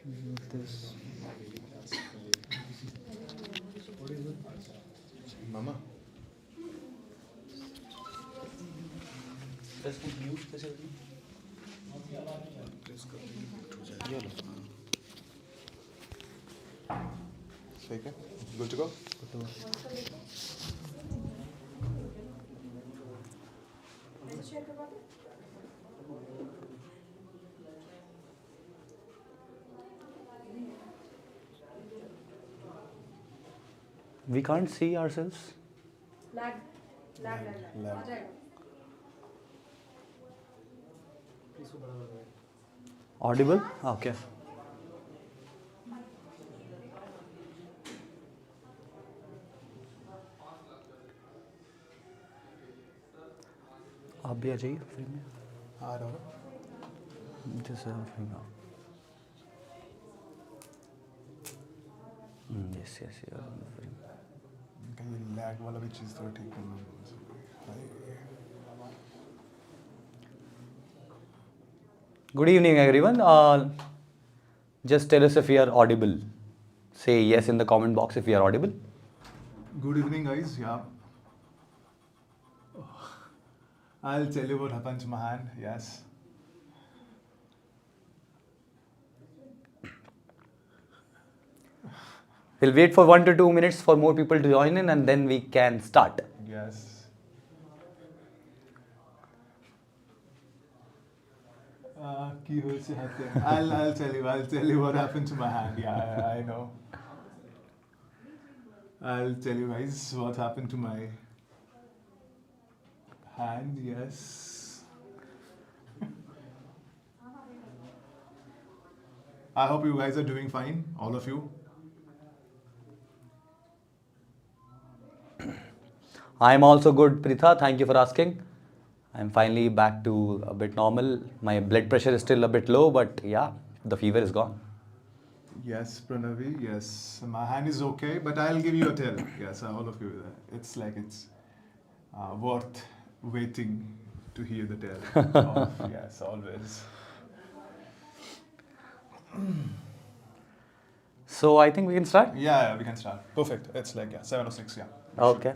This. Mama. ठीक है, good to go. We can't see ourselves. Lag. Audible? Okay. आप भी आ जाइए फ्री में. आ रहा हूँ. Just free now. Yes, you are free. कहीं लैग वाला भी चीज़ थोड़ा ठीक करना. Good evening, everyone. Just tell us if you are audible. Say yes in the comment box if you are audible. Good evening, guys. Yeah. I'll tell you what happened to my hand. Yes. We'll wait for 1 to 2 minutes for more people to join in and then we can start. Yes. I'll tell you what happened to my hand. Yeah, I know. I'll tell you guys what happened to my hand. Yes. I hope you guys are doing fine, all of you. I'm also good, Pritha. Thank you for asking. I'm finally back to a bit normal. My blood pressure is still a bit low, but yeah, the fever is gone. Yes, Pranavi, yes. My hand is okay, but I'll give you a tell. Yes, all of you. It's like it's worth waiting to hear the tell. Yes, always. So I think we can start. Yeah, we can start. Perfect. It's like 7:06. Yeah. Okay.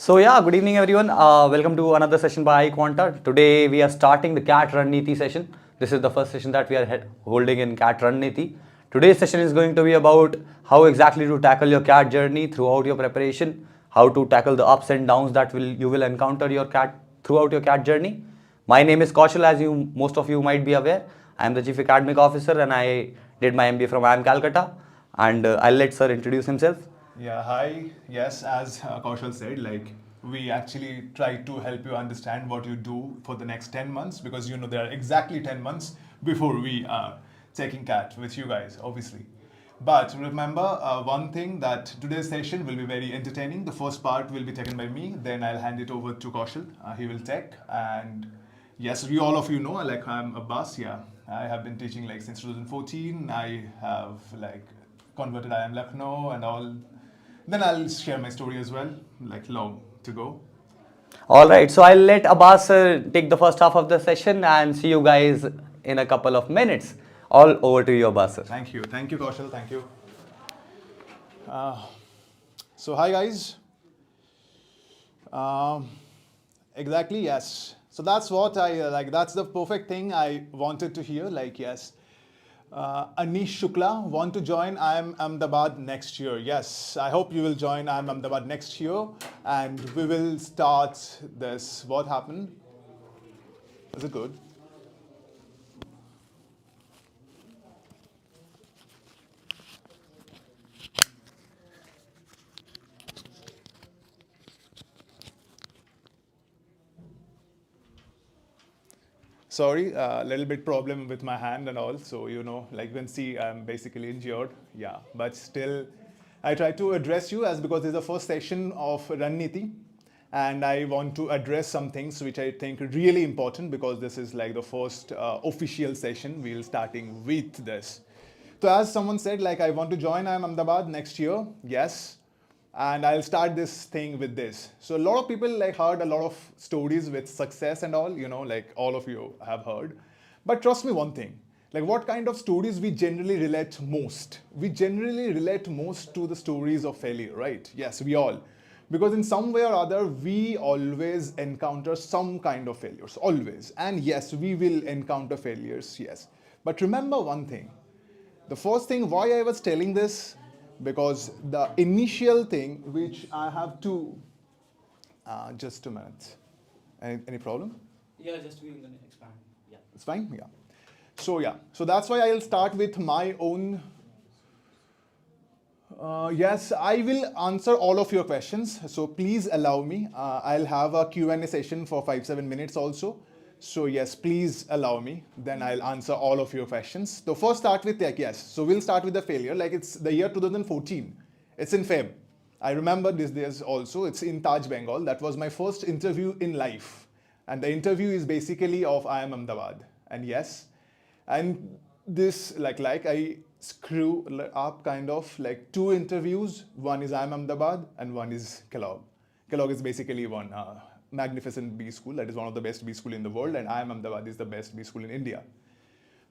So yeah, good evening everyone. Welcome to another session by iQuanta. Today we are starting the Cat Raniti session. This is the first session that we are holding in Cat Raniti. Today's session is going to be about how exactly to tackle your cat journey throughout your preparation, how to tackle the ups and downs that you will encounter your cat throughout your cat journey. My name is Kaushal, as most of you might be aware. I am the Chief Academic Officer and I did my MBA from IIM Calcutta. And I'll let sir introduce himself. Yeah, hi. Yes, as Kaushal said, like we actually try to help you understand what you do for the next 10 months because you know there are exactly 10 months before we are taking cat with you guys, obviously. But remember one thing, that today's session will be very entertaining. The first part will be taken by me, then I'll hand it over to Kaushal. He will take, and yes, all of you know, like I'm Abbas. Yeah, I have been teaching like since 2014. I have like converted IIM Lucknow and all. Then I'll share my story as well, like long to go. Alright, so I'll let Abbas take the first half of the session and see you guys in a couple of minutes. All over to you, Abbas. Thank you, Kaushal, thank you. So hi guys. Exactly, yes. So that's what I like. That's the perfect thing I wanted to hear. Like yes. Anish Shukla want to join IIM Ahmedabad next year. Yes, I hope you will join IIM Ahmedabad next year and we will start this. What happened? Is it good? Sorry, a little bit problem with my hand and all. So, you know, like you can see, I'm basically injured. Yeah, but still, I try to address you as because this is the first session of Raniti. And I want to address some things which I think are really important because this is like the first official session. We'll starting with this. So as someone said, like I want to join IIM Ahmedabad next year. Yes. And I'll start this thing with this. So a lot of people like heard a lot of stories with success and all, you know, like all of you have heard. But trust me one thing, Like what kind of stories we generally relate most? We generally relate most to the stories of failure, right? Yes, we all. Because in some way or other, we always encounter some kind of failures, always. And yes, we will encounter failures, yes. But remember one thing. The first thing why I was telling this, because the initial thing which I have to, just a minute. Any problem? Yeah, just we're gonna expand. Yeah. It's fine? Yeah. So that's why I'll start with my own. Yes, I will answer all of your questions. So please allow me. I'll have a Q&A session for 5-7 minutes also. So yes, please allow me. Then I'll answer all of your questions. So first start with like, yes. So we'll start with the failure. Like it's the year 2014. It's in Feb. I remember this days also. It's in Taj, Bengal. That was my first interview in life. And the interview is basically of I am Ahmedabad. And yes, and this like I screw up kind of like 2 interviews. One is I am Ahmedabad and one is Kellogg. Kellogg is basically one magnificent B school. That is one of the best B school in the world, and I am Ahmedabad is the best B school in India.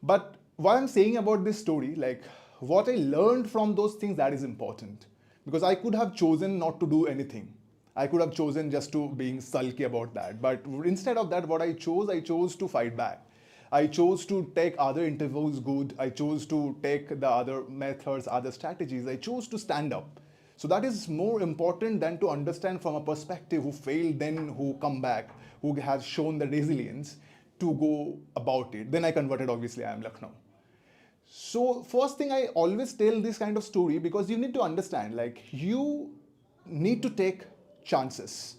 But what I'm saying about this story, like what I learned from those things, that is important. Because I could have chosen not to do anything. I could have chosen just to being sulky about that. But instead of that, what I chose to fight back. I chose to take other interviews good. I chose to take the other methods, other strategies. I chose to stand up. So that is more important than to understand from a perspective who failed, then who come back, who has shown the resilience to go about it. Then I converted, obviously, I am Lucknow. So first thing, I always tell this kind of story because you need to understand, like you need to take chances.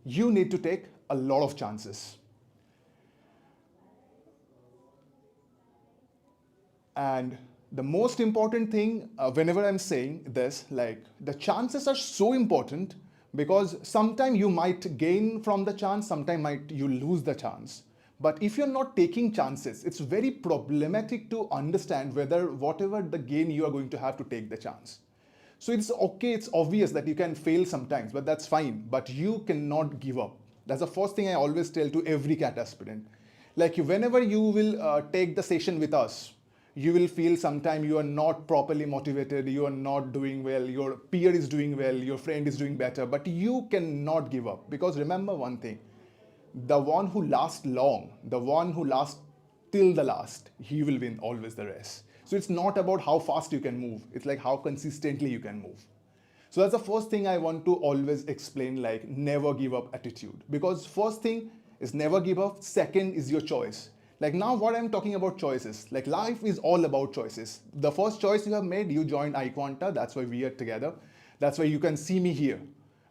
You need to take a lot of chances. And the most important thing, whenever I'm saying this, like the chances are so important because sometime you might gain from the chance, sometime might you lose the chance. But if you're not taking chances, it's very problematic to understand whether whatever the gain you are going to have to take the chance. So it's okay, it's obvious that you can fail sometimes, but that's fine. But you cannot give up. That's the first thing I always tell to every CAT aspirant. Like whenever you will take the session with us, you will feel sometime you are not properly motivated, you are not doing well, your peer is doing well, your friend is doing better, but you cannot give up. Because remember one thing, the one who lasts long, the one who lasts till the last, he will win always the race. So it's not about how fast you can move, it's like how consistently you can move. So that's the first thing I want to always explain, like never give up attitude. Because first thing is never give up, second is your choice. Like now what I'm talking about choices, like life is all about choices. The first choice you have made, you joined iQuanta, that's why we are together. That's why you can see me here,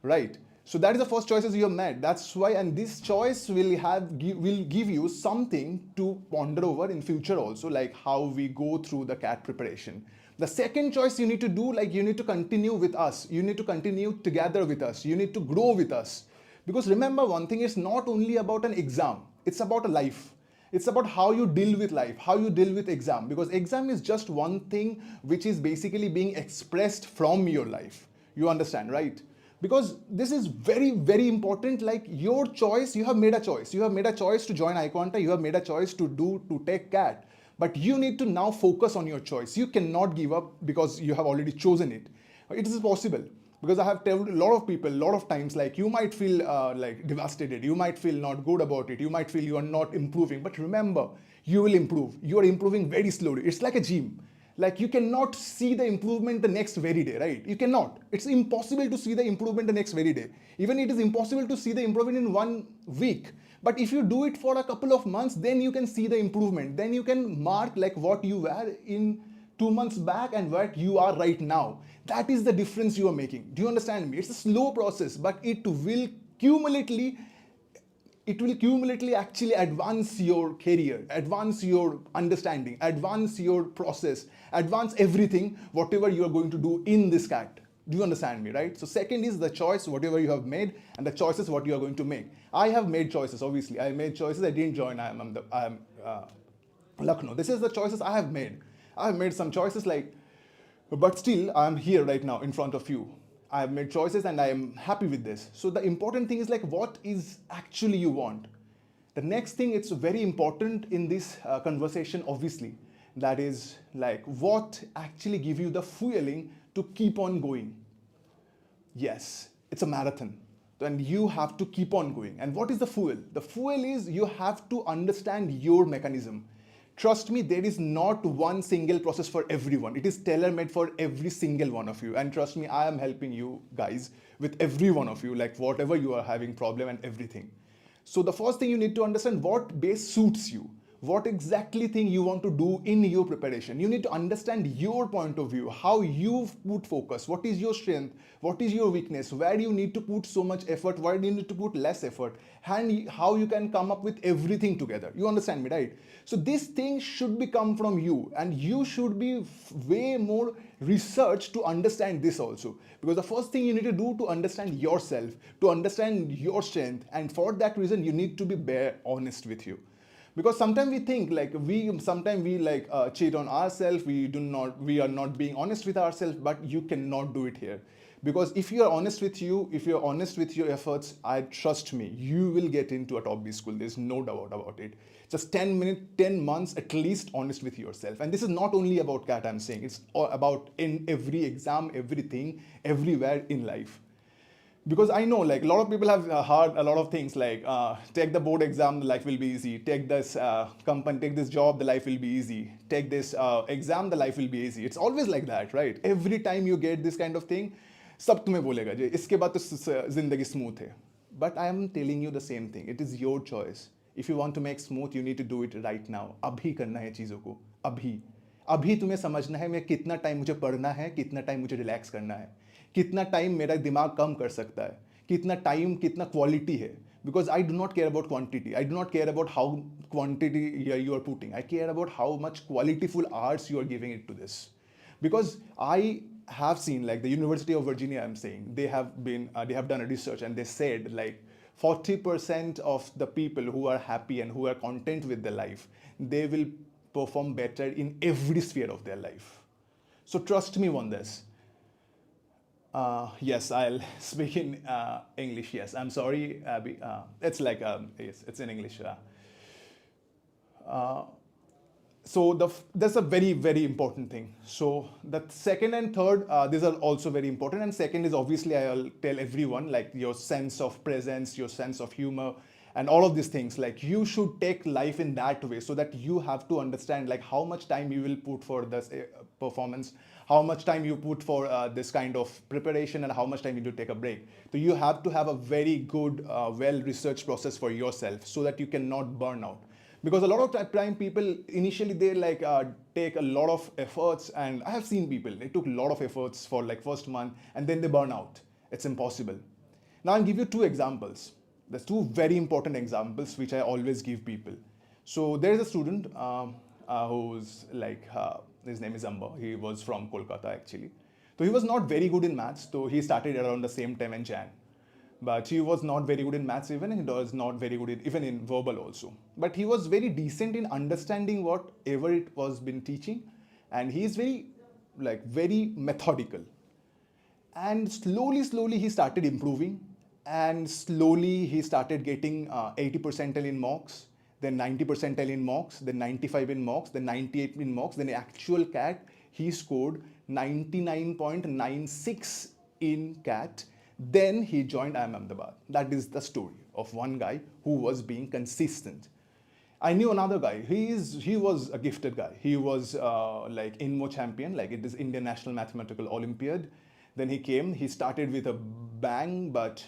right? So that is the first choices you have made. That's why, and this choice will give you something to ponder over in future also, like how we go through the CAT preparation. The second choice you need to do, like you need to continue with us. You need to continue together with us. You need to grow with us. Because remember one thing, it's not only about an exam, it's about a life. It's about how you deal with life, how you deal with exam. Because exam is just one thing which is basically being expressed from your life. You understand, right? Because this is very, very important. Like your choice, you have made a choice. You have made a choice to join iQuanta. You have made a choice to take CAT. But you need to now focus on your choice. You cannot give up because you have already chosen it. It is possible. Because I have told a lot of people, a lot of times, like you might feel like devastated, you might feel not good about it, you might feel you are not improving. But remember, you will improve. You are improving very slowly. It's like a gym. Like you cannot see the improvement the next very day, right? You cannot. It's impossible to see the improvement the next very day. Even it is impossible to see the improvement in 1 week. But if you do it for a couple of months, then you can see the improvement. Then you can mark like what you were in 2 months back and what you are right now. That is the difference you are making. Do you understand me? It's a slow process, but it will cumulatively actually advance your career, advance your understanding, advance your process, advance everything, whatever you are going to do in this CAT. Do you understand me, right? So second is the choice, whatever you have made, and the choices, what you are going to make. I have made choices, obviously. I made choices. I didn't join I am Lucknow. This is the choices I have made. I have made some choices like, but still I am here right now in front of you. I have made choices and I am happy with this. So the important thing is like what is actually you want. The next thing, it's very important in this conversation, obviously, that is like what actually give you the fueling to keep on going. Yes, it's a marathon. And you have to keep on going. And what is the fuel? The fuel is you have to understand your mechanism. Trust me, there is not one single process for everyone. It is tailor-made for every single one of you. And trust me, I am helping you guys with every one of you, like whatever you are having problem and everything. So the first thing you need to understand what base suits you. What exactly thing you want to do in your preparation. You need to understand your point of view, how you put focus, what is your strength, what is your weakness, where you need to put so much effort, where you need to put less effort, and how you can come up with everything together. You understand me, right? So this thing should be come from you, and you should be way more research to understand this also. Because the first thing you need to do to understand yourself, to understand your strength, and for that reason you need to be bare honest with you. Because sometimes we think like we cheat on ourselves, we are not being honest with ourselves, but you cannot do it here. Because if you are honest with you, if you're honest with your efforts, I trust me, you will get into a top B school. There's no doubt about it. Just 10 minutes, 10 months at least honest with yourself. And this is not only about CAT, I'm saying, it's about in every exam, everything, everywhere in life. Because I know like a lot of people have heard a lot of things like take the board exam, the life will be easy. Take this company, take this job, the life will be easy. Take this exam, the life will be easy. It's always like that, right? Every time you get this kind of thing, सब तुम्हें बोलेगा जे इसके बाद तो जिंदगी smooth है. But I am telling you the same thing. It is your choice. If you want to make smooth, you need to do it right now. अभी करना है चीज़ों को. अभी तुम्हें समझना है मैं कितना टाइम मुझे पढ़ना है, कितना टाइम मुझे रिलैक्स करना है, कितना टाइम मेरा दिमाग कम कर सकता है, कितना टाइम, कितना क्वालिटी है. Because I do not care about quantity. I do not care about how quantity you are putting. I care about how much qualityful hours you are giving it to this. Because I have seen like the University of Virginia, I'm saying, they have done a research and they said like 40% of the people who are happy and who are content with their life, they will perform better in every sphere of their life. So trust me on this. Yes, I'll speak in English. Yes, I'm sorry, Abby. It's like, yes, it's in English. So that's a very, very important thing. So the second and third, these are also very important. And second is obviously I'll tell everyone like your sense of presence, your sense of humor, and all of these things. Like you should take life in that way so that you have to understand like how much time you will put for this performance, how much time you put for this kind of preparation, and how much time you need to take a break. So you have to have a very good, well-researched process for yourself so that you cannot burn out. Because a lot of time people initially they like take a lot of efforts, and I have seen people, they took a lot of efforts for like first month and then they burn out. It's impossible. Now I'll give you two examples. There's two very important examples which I always give people. So there is a student who's like, his name is Abbas. He was from Kolkata actually. So he was not very good in maths. So he started around the same time in Jan. But he was not very good in maths even, and he was not very good even in verbal also. But he was very decent in understanding whatever it was been teaching, and he is very methodical. And slowly he started improving, and slowly he started getting 80 percentile in mocks, then 90 percentile in mocks, then 95 in mocks, then 98 in mocks, then actual CAT he scored 99.96 in CAT. Then he joined IIM Ahmedabad. That is the story of one guy who was being consistent. I knew another guy. He was a gifted guy. He was like INMO champion, like it is Indian National Mathematical Olympiad. Then he came. He started with a bang, but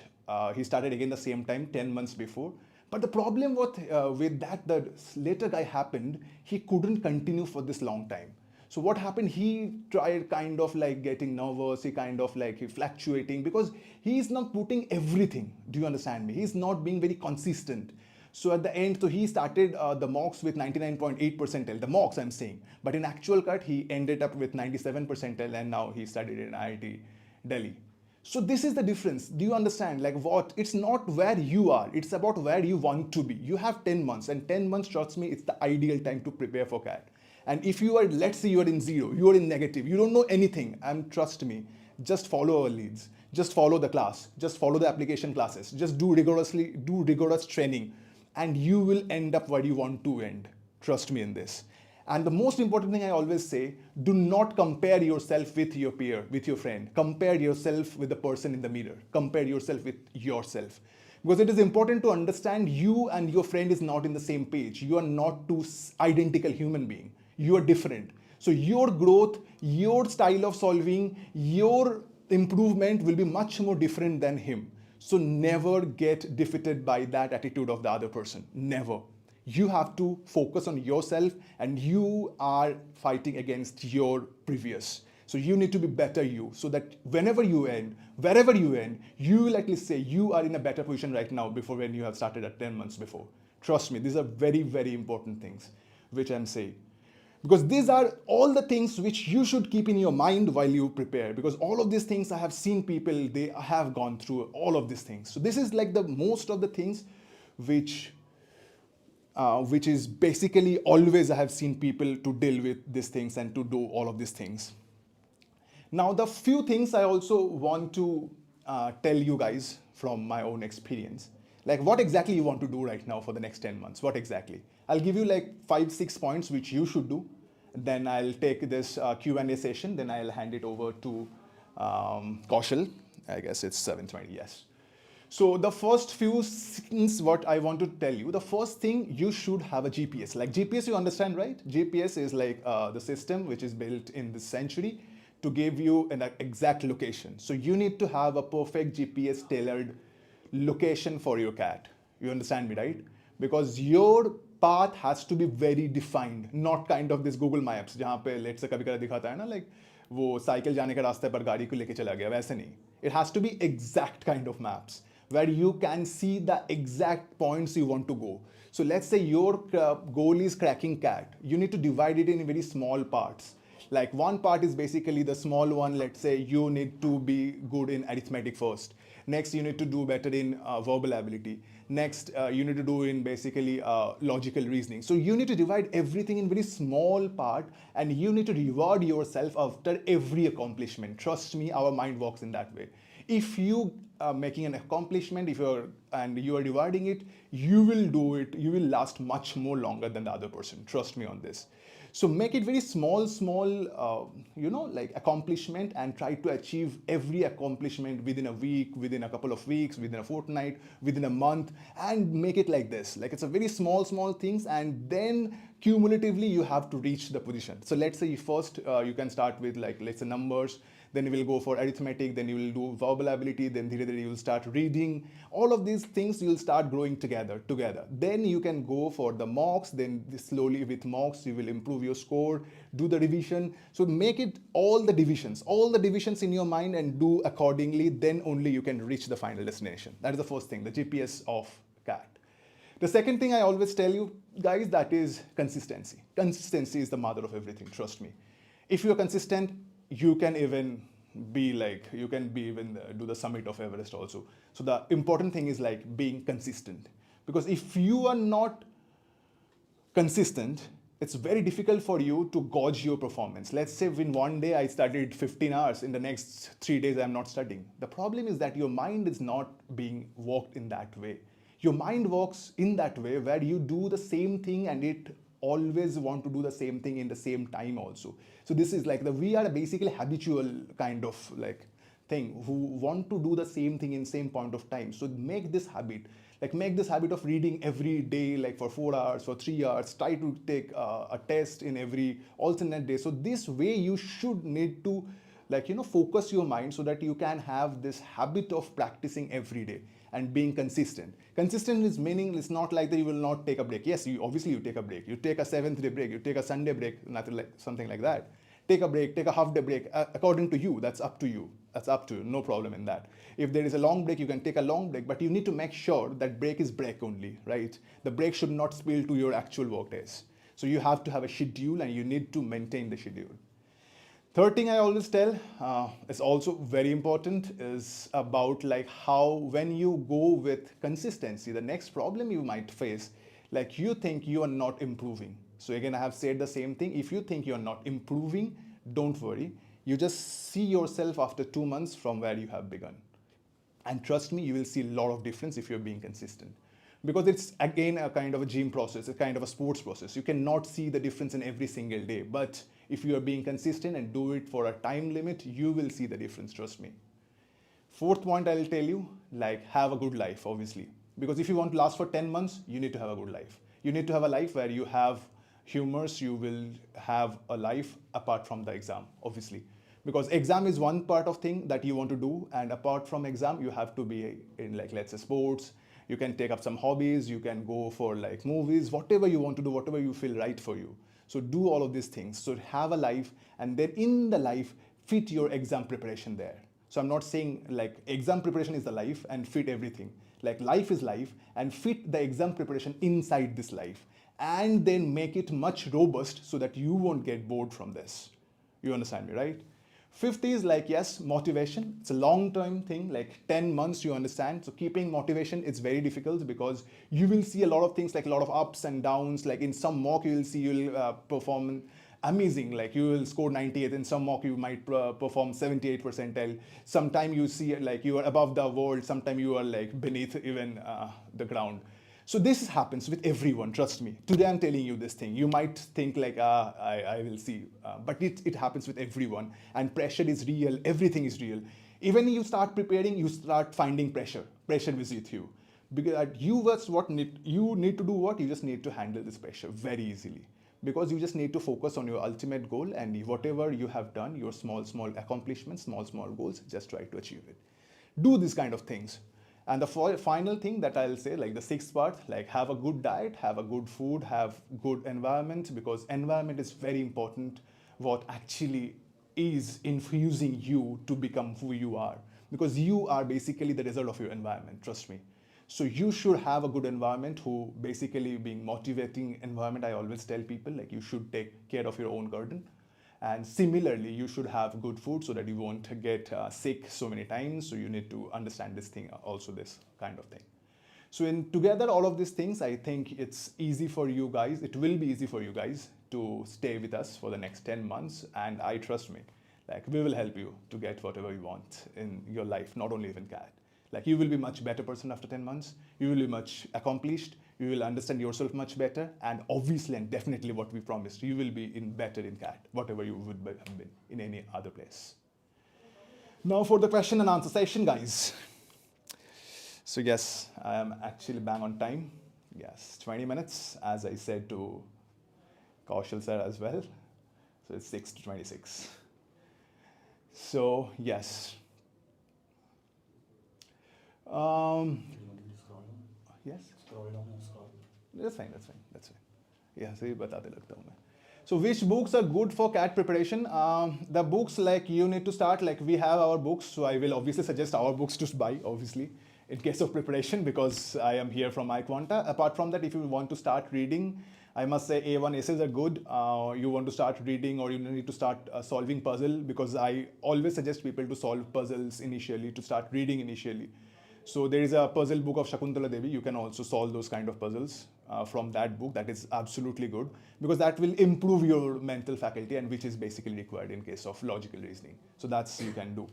he started again the same time, 10 months before. But the problem with that, the later guy happened, he couldn't continue for this long time. So what happened, he tried kind of like getting nervous, he kind of like fluctuating because he is not putting everything. Do you understand me? He's not being very consistent. So at the end, so he started the mocks with 99.8 percentile, the mocks I'm saying. But in actual cut, he ended up with 97 percentile and now he studied in IIT Delhi. So this is the difference. Do you understand? Like what? It's not where you are. It's about where you want to be. You have 10 months and 10 months, trust me, it's the ideal time to prepare for CAT. And if you are, let's say you are in zero, you are in negative, you don't know anything, and trust me, just follow our leads. Just follow the class. Just follow the application classes. Just do rigorous training. and you will end up where you want to end. Trust me in this. And the most important thing I always say, do not compare yourself with your peer, with your friend. Compare yourself with the person in the mirror. Compare yourself with yourself. Because it is important to understand you and your friend is not in the same page. You are not two identical human beings. You are different. So your growth, your style of solving, your improvement will be much more different than him. So never get defeated by that attitude of the other person. Never. You have to focus on yourself, and you are fighting against your previous. So you need to be better you, so that whenever you end, wherever you end, you will at least say you are in a better position right now before when you have started at 10 months before. Trust me, these are very, very important things which I'm saying. Because these are all the things which you should keep in your mind while you prepare. Because all of these things, I have seen people, they have gone through all of these things. So this is like the most of the things which is basically always I have seen people to deal with these things and to do all of these things. Now, the few things I also want to tell you guys from my own experience, like what exactly you want to do right now for the next 10 months, what exactly? I'll give you like 5-6 points which you should do. Then I'll take this Q&A session, then I'll hand it over to Kaushal. I guess it's 7:20, yes. So the first few things what I want to tell you, the first thing, you should have a GPS. Like GPS, you understand, right? GPS is like the system which is built in this century to give you an exact location. So you need to have a perfect GPS tailored location for your cat. You understand me, right? Because your path has to be very defined, not kind of this Google Maps जहाँ पे let's say कभी कभी दिखाता है ना, like वो cycle जाने के रास्ते पर गाड़ी को लेके चला गया, वैसे नहीं. It has to be exact kind of maps where you can see the exact points you want to go. So let's say your goal is cracking cat. You need to divide it in very small parts. Like one part is basically the small one. Let's say you need to be good in arithmetic first. Next, you need to do better in verbal ability. Next, you need to do in basically logical reasoning. So you need to divide everything in very small part, and you need to reward yourself after every accomplishment. Trust me, our mind works in that way. If you are making an accomplishment, if you are rewarding it, you will do it. You will last much more longer than the other person. Trust me on this. So make it very small, like accomplishment, and try to achieve every accomplishment within a week, within a couple of weeks, within a fortnight, within a month, and make it like this. Like it's a very small things, and then cumulatively you have to reach the position. So let's say first you can start with like, let's say numbers, then you will go for arithmetic, then you will do verbal ability, then you will start reading. All of these things you will start growing together. Then you can go for the mocks, then slowly with mocks you will improve your score, do the revision. So make it all the divisions in your mind and do accordingly, then only you can reach the final destination. That is the first thing, the GPS of cat. The second thing I always tell you guys, that is consistency. Consistency is the mother of everything, trust me. If you're consistent, you can even be like, do the summit of Everest also. So the important thing is like being consistent. Because if you are not consistent, it's very difficult for you to gauge your performance. Let's say in one day I studied 15 hours, in the next 3 days I'm not studying. The problem is that your mind is not being worked in that way. Your mind works in that way where you do the same thing and it always want to do the same thing in the same time also. So this is like we are basically habitual kind of like thing who want to do the same thing in same point of time. So make this habit of reading every day, like for 4 hours, for 3 hours, try to take a test in every alternate day. So this way you should need to focus your mind so that you can have this habit of practicing every day and being consistent. Consistent is meaning it's not like that you will not take a break. Yes, obviously you take a break. You take a 7th-day break, you take a Sunday break, something like that. Take a break, take a half-day break, according to you. That's up to you. No problem in that. If there is a long break, you can take a long break, but you need to make sure that break is break only, right? The break should not spill to your actual work days. So you have to have a schedule and you need to maintain the schedule. Third thing I always tell is also very important, is about like how when you go with consistency, the next problem you might face, like you think you are not improving. So again, I have said the same thing. If you think you're not improving, don't worry. You just see yourself after 2 months from where you have begun. And trust me, you will see a lot of difference if you're being consistent. because it's again a kind of a gym process, a kind of a sports process. You cannot see the difference in every single day, but if you are being consistent and do it for a time limit, you will see the difference, trust me. Fourth point I'll tell you, like, have a good life, obviously. Because if you want to last for 10 months, you need to have a good life. You need to have a life where you have humors, you will have a life apart from the exam, obviously. Because exam is one part of thing that you want to do, and apart from exam, you have to be in, like, let's say sports, you can take up some hobbies, you can go for like movies, whatever you want to do, whatever you feel right for you. So do all of these things. So have a life, and then in the life, fit your exam preparation there. So I'm not saying like exam preparation is the life and fit everything. Like life is life, and fit the exam preparation inside this life, and then make it much robust so that you won't get bored from this. You understand me, right? Fifth is like, yes, motivation. It's a long-term thing, like 10 months, you understand. So keeping motivation, it's very difficult because you will see a lot of things, like a lot of ups and downs. Like in some mock, you will see you'll perform amazing, like you will score 98. In some mock, you might perform 78 percentile. Sometime you see like you are above the world. Sometime you are like beneath even the ground. So this happens with everyone, trust me. Today I'm telling you this thing. You might think like, I will see. But it happens with everyone. And pressure is real, everything is real. Even you start preparing, you start finding pressure. Pressure is with you. Because you need to do what? You just need to handle this pressure very easily. Because you just need to focus on your ultimate goal, and whatever you have done, your small accomplishments, small goals, just try to achieve it. Do these kind of things. And the final thing that I'll say, like the sixth part, like have a good diet, have a good food, have good environment, because environment is very important, what actually is infusing you to become who you are. Because you are basically the result of your environment, trust me. So you should have a good environment, who basically being motivating environment. I always tell people, like, you should take care of your own garden. And similarly, you should have good food so that you won't get sick so many times. So you need to understand this thing, also this kind of thing. So in together, all of these things, I think it's easy for you guys. It will be easy for you guys to stay with us for the next 10 months. And I trust me, like we will help you to get whatever you want in your life, not only even CAT. Like you will be much better person after 10 months. You will be much accomplished. You will understand yourself much better. And obviously and definitely what we promised, you will be better in CAT, whatever you would have been in any other place. Now for the question and answer session, guys. So yes, I am actually bang on time. Yes, 20 minutes, as I said to Kaushal sir as well. So it's 6 to 26. So yes. Yes. That's fine. Yeah, so बताते लगता हूँ मैं. So which books are good for CAT preparation? The books, like you need to start, like we have our books, so I will obviously suggest our books to buy, obviously, in case of preparation, because I am here from iQuanta. Apart from that, if you want to start reading, I must say A1 essays are good. You want to start reading, or you need to start solving puzzle, because I always suggest people to solve puzzles initially, to start reading initially. So there is a puzzle book of Shakuntala Devi. You can also solve those kind of puzzles from that book. That is absolutely good, because that will improve your mental faculty, and which is basically required in case of logical reasoning. So that's you can do.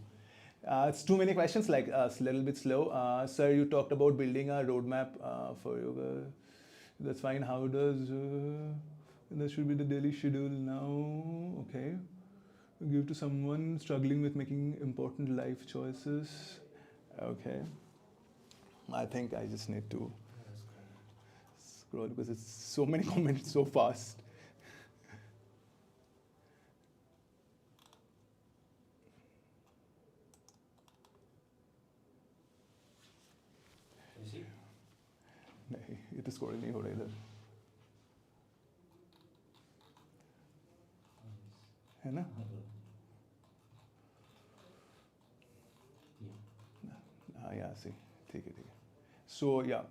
It's too many questions, like a little bit slow. Sir, you talked about building a roadmap for yoga. That's fine. How does that should be the daily schedule now? Okay. Give to someone struggling with making important life choices. Okay. I think I just need to scroll, because it's so many comments so fast. नहीं, ये तो scroll नहीं हो रहा इधर, है ना? Yeah, see, ठीक है. So yeah,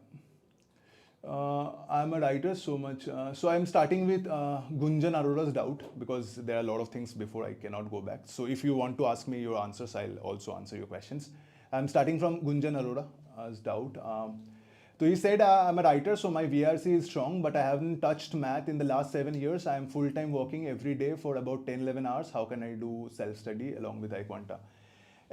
I'm a writer so much. So I'm starting with Gunjan Arora's doubt, because there are a lot of things before I cannot go back. So if you want to ask me your answers, I'll also answer your questions. I'm starting from Gunjan Arora's doubt. So he said, I'm a writer, so my VRC is strong, but I haven't touched math in the last 7 years. I'm full-time working every day for about 10-11 hours. How can I do self-study along with iQuanta?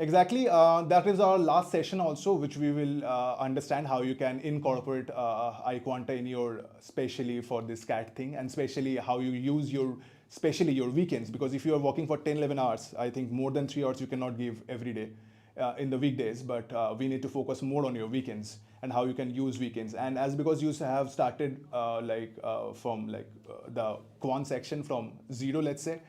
Exactly. That is our last session also, which we will understand how you can incorporate iQuanta in your, especially for this cat thing, and especially how you use your, especially your weekends. Because if you are working for 10, 11 hours, I think more than 3 hours you cannot give every day in the weekdays, but we need to focus more on your weekends and how you can use weekends. And as because you have started from the quant section from zero, let's say,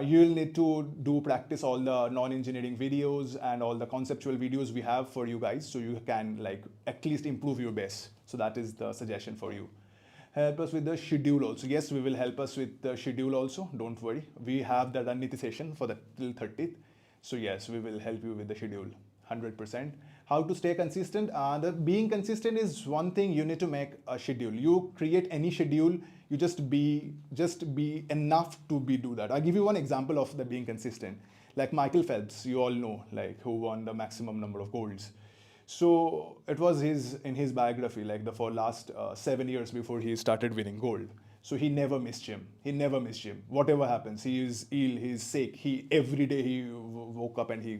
you will need to do practice all the non-engineering videos and all the conceptual videos we have for you guys, so you can like at least improve your base. So that is the suggestion for you. Help us with the schedule also. Yes, we will help us with the schedule also. Don't worry. We have the Raniti session for the till 30th. So yes, we will help you with the schedule. 100%. How to stay consistent? The being consistent is one thing. You need to make a schedule. You create any schedule. You just be enough to do that. I'll give you one example of the being consistent. Like Michael Phelps, you all know, like who won the maximum number of golds. So it was in his biography, like for last 7 years before he started winning gold. So he never missed gym. He never missed gym. Whatever happens, he is ill, he is sick. Every day he woke up and he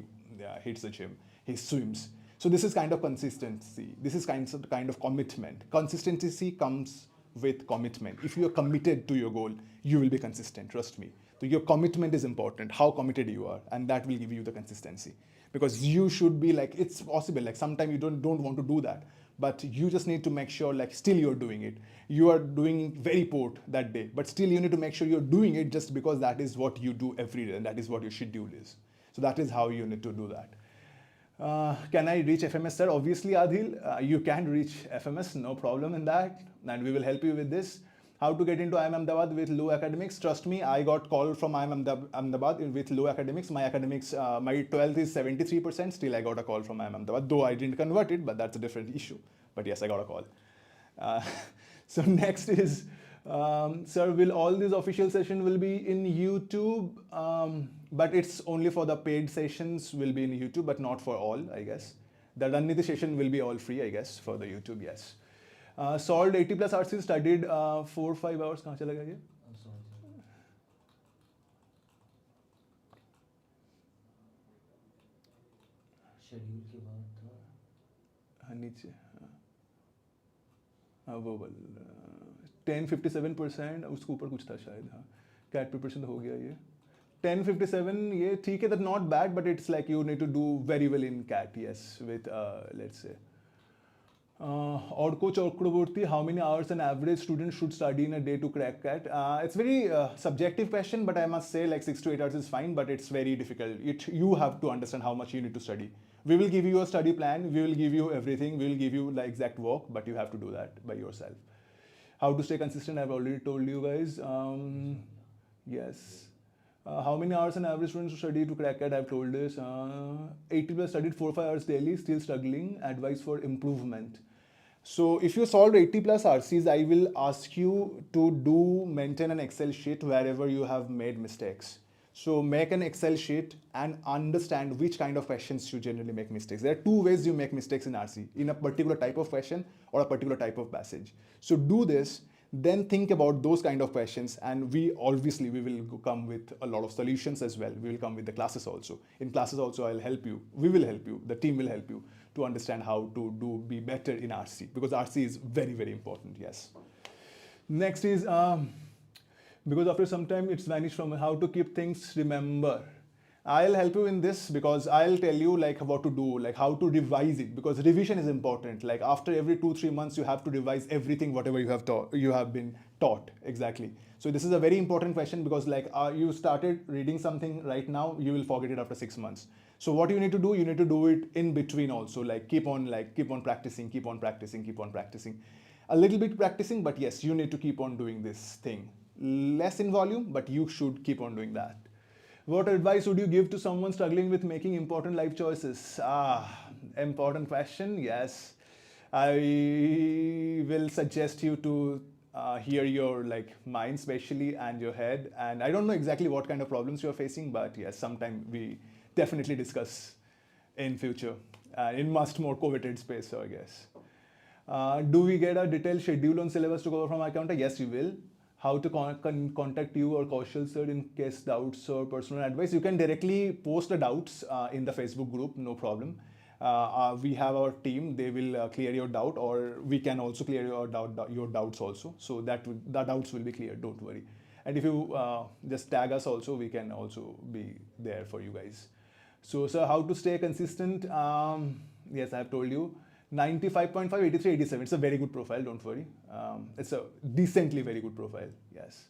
hits the gym. He swims. So this is kind of consistency. This is kind of commitment. Consistency comes with commitment. If you are committed to your goal, you will be consistent. Trust me. So your commitment is important. How committed you are, and that will give you the consistency. Because you should be like, it's possible. Like sometimes you don't want to do that, but you just need to make sure like still you're doing it. You are doing very poor that day, but still you need to make sure you're doing it just because that is what you do every day and that is what your schedule is. So that is how you need to do that. Can I reach FMS, sir? Obviously, Adil, you can reach FMS, no problem in that, and we will help you with this. How to get into IIM Ahmedabad with low academics? Trust me, I got call from IIM Ahmedabad with low academics. My academics, my 12th is 73%. Still, I got a call from IIM Ahmedabad, though I didn't convert it, but that's a different issue. But yes, I got a call. So next is, sir, will all these official sessions will be in YouTube? But it's only for the paid sessions will be in YouTube, but not for all, I guess. The Raniti session will be all free, I guess, for the YouTube, yes. Solved 80 plus RC, studied 4-5 hours. कहाँ चला गया ये? Schedule के बाद था। हाँ नीचे हाँ वो 1057%, उसके ऊपर कुछ था शायद. हाँ कैट प्रिपरेशन हो गया ये 1057. ये ठीक है, that not bad, but it's like you need to do very well in CAT, yes, with let's say. Orko Chakraborty, how many hours an average student should study in a day to crack CAT? It's very subjective question, but I must say like 6 to 8 hours is fine, but it's very difficult. You have to understand how much you need to study. We will give you a study plan, we will give you everything, we will give you the exact work, but you have to do that by yourself. How to stay consistent, I've already told you guys. Yes. How many hours an average student should study to crack CAT? I've told this. 80 plus studied 4-5 hours daily, still struggling. Advice for improvement. So if you solved 80 plus RCs, I will ask you to maintain an Excel sheet wherever you have made mistakes. So make an Excel sheet and understand which kind of questions you generally make mistakes. There are 2 ways you make mistakes in RC, in a particular type of question or a particular type of passage. So do this. Then think about those kind of questions, and we will come with a lot of solutions as well. We will come with the classes also. In classes also, I'll help you. We will help you. The team will help you to understand how to be better in RC, because RC is very, very important, yes. Next is, because after some time it's vanished from how to keep things remember. I'll help you in this because I'll tell you like what to do, like how to revise it, because revision is important. Like after every 2-3 months, you have to revise everything, whatever you have been taught, exactly. So this is a very important question because like you started reading something right now, you will forget it after 6 months. So what you need to do it in between also, like keep on practicing, keep on practicing. A little bit practicing, but yes, you need to keep on doing this thing. Less in volume, but you should keep on doing that. What advice would you give to someone struggling with making important life choices? Important question, yes. I will suggest you to hear your mind especially and your head. And I don't know exactly what kind of problems you're facing, but yes, sometime we definitely discuss in future in much more coveted space, so I guess. Do we get a detailed schedule on syllabus to cover from iQuanta? Yes, you will. how to contact you or Kaushal sir in case doubts or personal advice. You can directly post the doubts in the Facebook group, no problem. We have our team, they will clear your doubt, or we can also clear your doubts also. So the doubts will be cleared, don't worry. And if you just tag us also, we can also be there for you guys. So sir, how to stay consistent? Yes, I have told you. 95.5, 83, 87. It's a very good profile, don't worry. It's a decently very good profile, yes.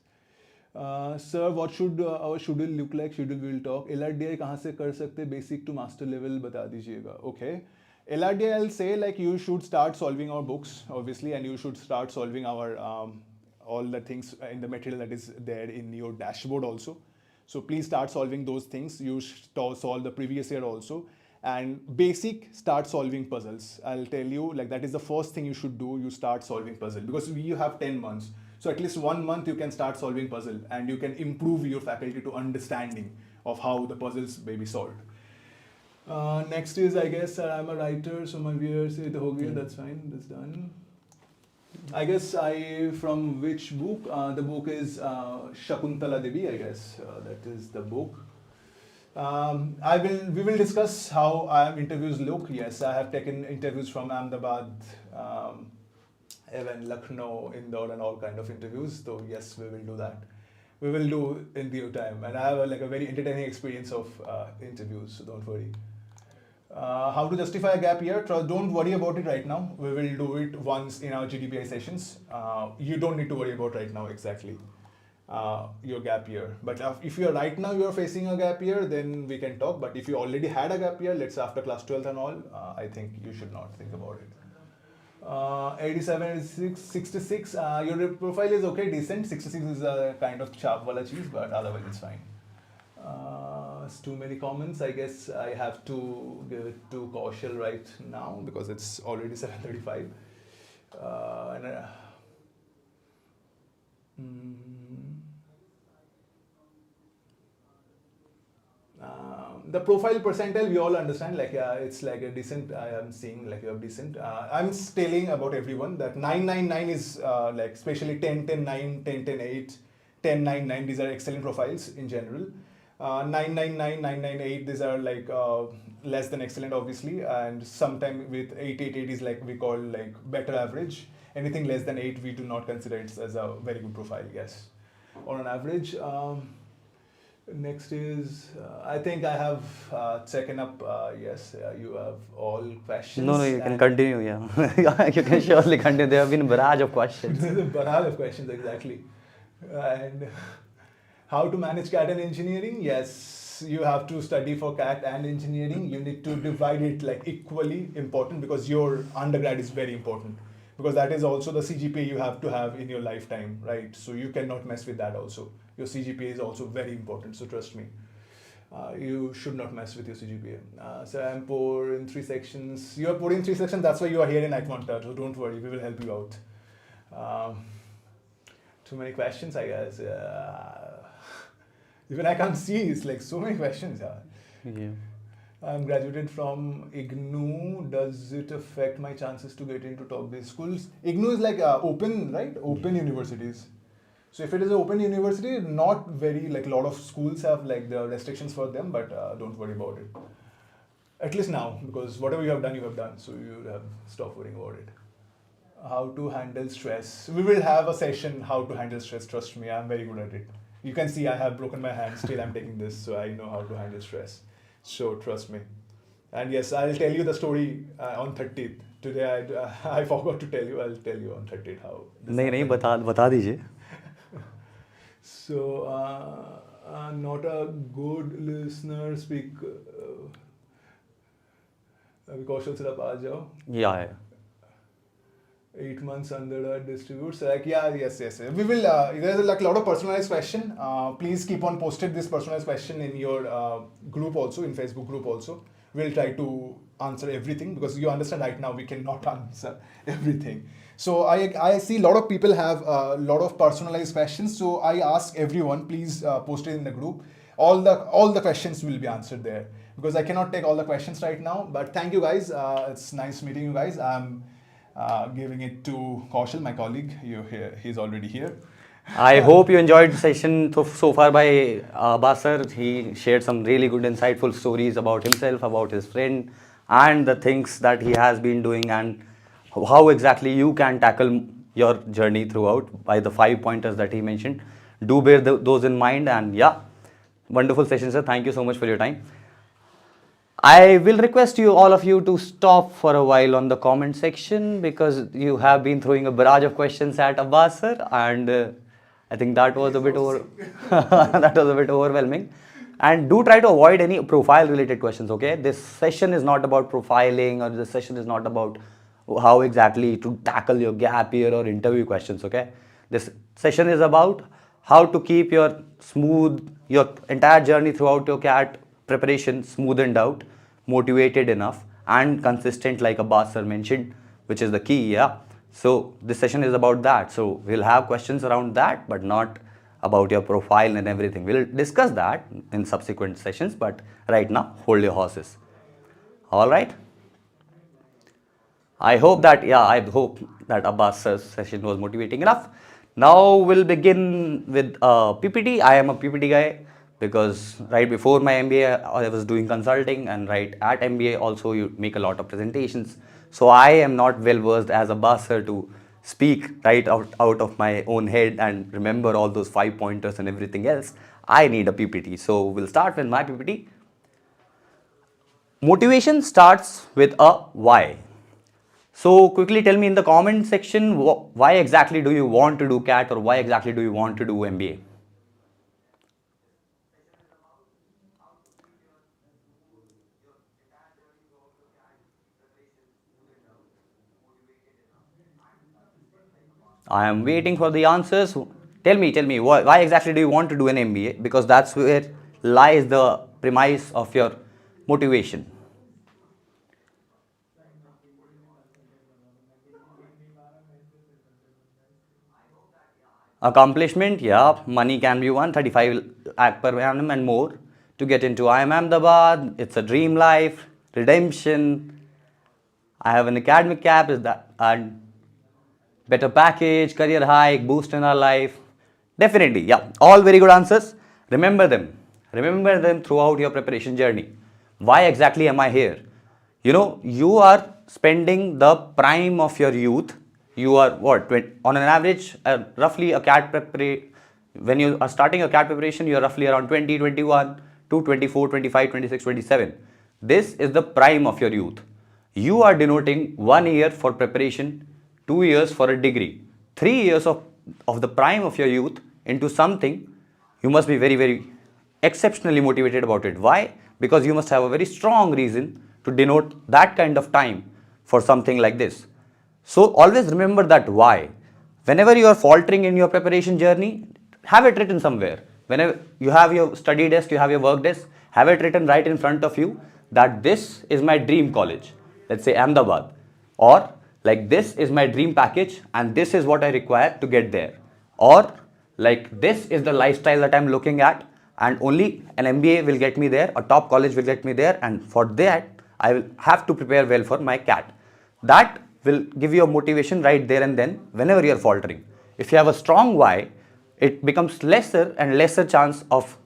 Sir, what should our schedule look like? Schedule will talk. LRDI कहाँ से कर सकते? Basic to master level बता दीजिएगा. Okay. LRDI, I'll say like you should start solving our books, obviously, and you should start solving our all the things in the material that is there in your dashboard also. So please start solving those things. You solve the previous year also. And basic, start solving puzzles. I'll tell you, like that is the first thing you should do. You start solving puzzle because you have 10 months. So at least 1 month you can start solving puzzle and you can improve your faculty to understanding of how the puzzles may be solved. Next is, I guess, I'm a writer, so my viewers say that's fine, that's done. I guess from which book? The book is Shakuntala Devi, I guess. That is the book. We will discuss how interviews look. Yes, I have taken interviews from Ahmedabad, even Lucknow, Indore, and all kind of interviews. So yes, we will do that. We will do in due time, and I have a very entertaining experience of interviews. So don't worry. How to justify a gap year? Don't worry about it right now. We will do it once in our GDPI sessions. You don't need to worry about right now exactly your gap year. But if you're right now you're facing a gap year, then we can talk. But if you already had a gap year, let's say after class 12th and all, I think you should not think about it. 87, 66, your profile is okay, decent. 66 is a kind of sharp wala cheese, but otherwise it's fine. It's too many comments. I guess I have to give it to Kaushal right now because it's already 7:35. The profile percentile we all understand, like it's like a decent. I am seeing like you have decent. I'm telling about everyone that 999 is like especially 10 10 9 10 10 8 10 9 9. These are excellent profiles in general. 999 998 these are like less than excellent obviously, and sometime with 888 is like we call like better average. Anything less than 8 we do not consider it as a very good profile. Yes, or on average. Next is, I think I have taken up, yes, you have all questions. No, you can continue, yeah. You can surely continue. There have been a barrage of questions. There's a barrage of questions, exactly. And how to manage CAT and engineering? Yes, you have to study for CAT and engineering. You need to divide it like equally important because your undergrad is very important. Because that is also the CGPA you have to have in your lifetime, right? So you cannot mess with that also. Your CGPA is also very important, so trust me. You should not mess with your CGPA. So I'm poor in 3 sections. You are poor in 3 sections, that's why you are here in iQuanta, so don't worry, we will help you out. Too many questions, I guess. Even I can't see, it's like so many questions. Yeah. I'm graduated from IGNOU. Does it affect my chances to get into top-based schools? IGNOU is like open, right? Open universities. So if it is an open university, not very, like a lot of schools have like the restrictions for them, but don't worry about it. At least now, because whatever you have done. So you have stopped worrying about it. How to handle stress. We will have a session, how to handle stress. Trust me, I'm very good at it. You can see I have broken my hand, still I'm taking this, so I know how to handle stress. So trust me. And yes, I'll tell you the story on 30th. Today I forgot to tell you. I'll tell you on 30th how. नहीं बता दीजिए. So not a good listener. Speak. अभी कौशल sir आप आ जाओ. Yeah. 8 months under a distribute. So like yes. We will. There's like a lot of personalized question. Please keep on posted this personalized question in your group also, in Facebook group also. We'll try to answer everything because you understand right now we cannot answer everything. So I see a lot of people have a lot of personalized questions. So I ask everyone, please post it in the group. All the questions will be answered there because I cannot take all the questions right now. But thank you guys. It's nice meeting you guys. I'm giving it to Kaushal, my colleague. He's already here. I hope you enjoyed the session so far by Abbas sir. He shared some really good, insightful stories about himself, about his friend, and the things that he has been doing, and how exactly you can tackle your journey throughout by the 5 pointers that he mentioned. Do bear those in mind, and yeah, wonderful session, sir. Thank you so much for your time. I will request you, all of you, to stop for a while on the comment section because you have been throwing a barrage of questions at Abbas sir, and I think that was a bit that was a bit overwhelming. And do try to avoid any profile related questions. Okay, this session is not about profiling, or this session is not about how exactly to tackle your gap year or interview questions. Okay, this session is about how to keep your entire journey throughout your CAT preparation smoothened out, motivated enough, and consistent, like Abbas sir mentioned, which is the key. Yeah. So this session is about that. So we'll have questions around that, but not about your profile and everything. We'll discuss that in subsequent sessions, but right now, hold your horses. All right. I hope that Abbas sir's session was motivating enough. Now we'll begin with PPT. I am a PPT guy because right before my MBA I was doing consulting, and right at MBA also you make a lot of presentations. So I am not well versed as Abbas sir to speak right out of my own head and remember all those 5 pointers and everything else. I need a PPT. So we'll start with my PPT. Motivation starts with a why. So quickly tell me in the comment section, why exactly do you want to do CAT, or why exactly do you want to do MBA? I am waiting for the answers. Tell me, why exactly do you want to do an MBA? Because that's where lies the premise of your motivation. Accomplishment, yeah, money can be one, 35 lakh per annum and more to get into IIM Ahmedabad. It's a dream life, redemption. I have an academic cap, is that, and better package, career hike, boost in our life. Definitely, yeah, all very good answers. Remember them. Remember them throughout your preparation journey. Why exactly am I here? You are spending the prime of your youth. You are what, on an average, roughly a CAT preparation. When you are starting a CAT preparation, you are roughly around 20, 21 to 24, 25, 26, 27. This is the prime of your youth. You are denoting 1 year for preparation, 2 years for a degree, 3 years of the prime of your youth into something. You must be very, very exceptionally motivated about it. Why? Because you must have a very strong reason to denote that kind of time for something like this. So always remember that why. Whenever you are faltering in your preparation journey, have it written somewhere. Whenever you have your study desk, you have your work desk, have it written right in front of you that this is my dream college. Let's say Ahmedabad. Or like this is my dream package and this is what I require to get there. Or like this is the lifestyle that I'm looking at, and only an MBA will get me there, a top college will get me there, and for that I will have to prepare well for my CAT. That will give you a motivation right there and then whenever you are faltering. If you have a strong why, it becomes lesser and lesser chance of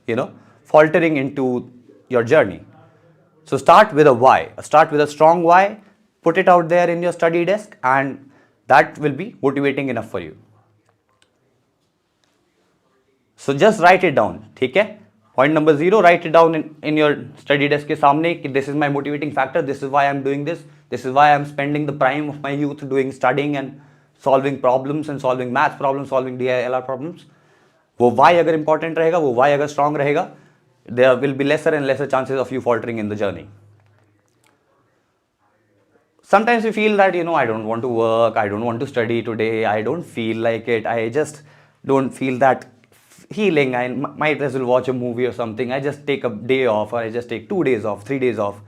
faltering into your journey. So start with a why. Start with a strong why, put it out there in your study desk, and that will be motivating enough for you. So just write it down. ठीक है? Point number 0, write it down in your study desk के सामने कि this is my motivating factor, this is why I'm doing this is why I'm spending the prime of my youth doing studying and solving problems and solving maths problems, solving DILR problems. वो why अगर important रहेगा, वो why अगर strong रहेगा, there will be lesser and lesser chances of you faltering in the journey. Sometimes we feel that I don't want to work, I don't want to study today, I don't feel like it, I just don't feel that healing, I might as well watch a movie or something, I just take a day off, or I just take 2 days off, 3 days off.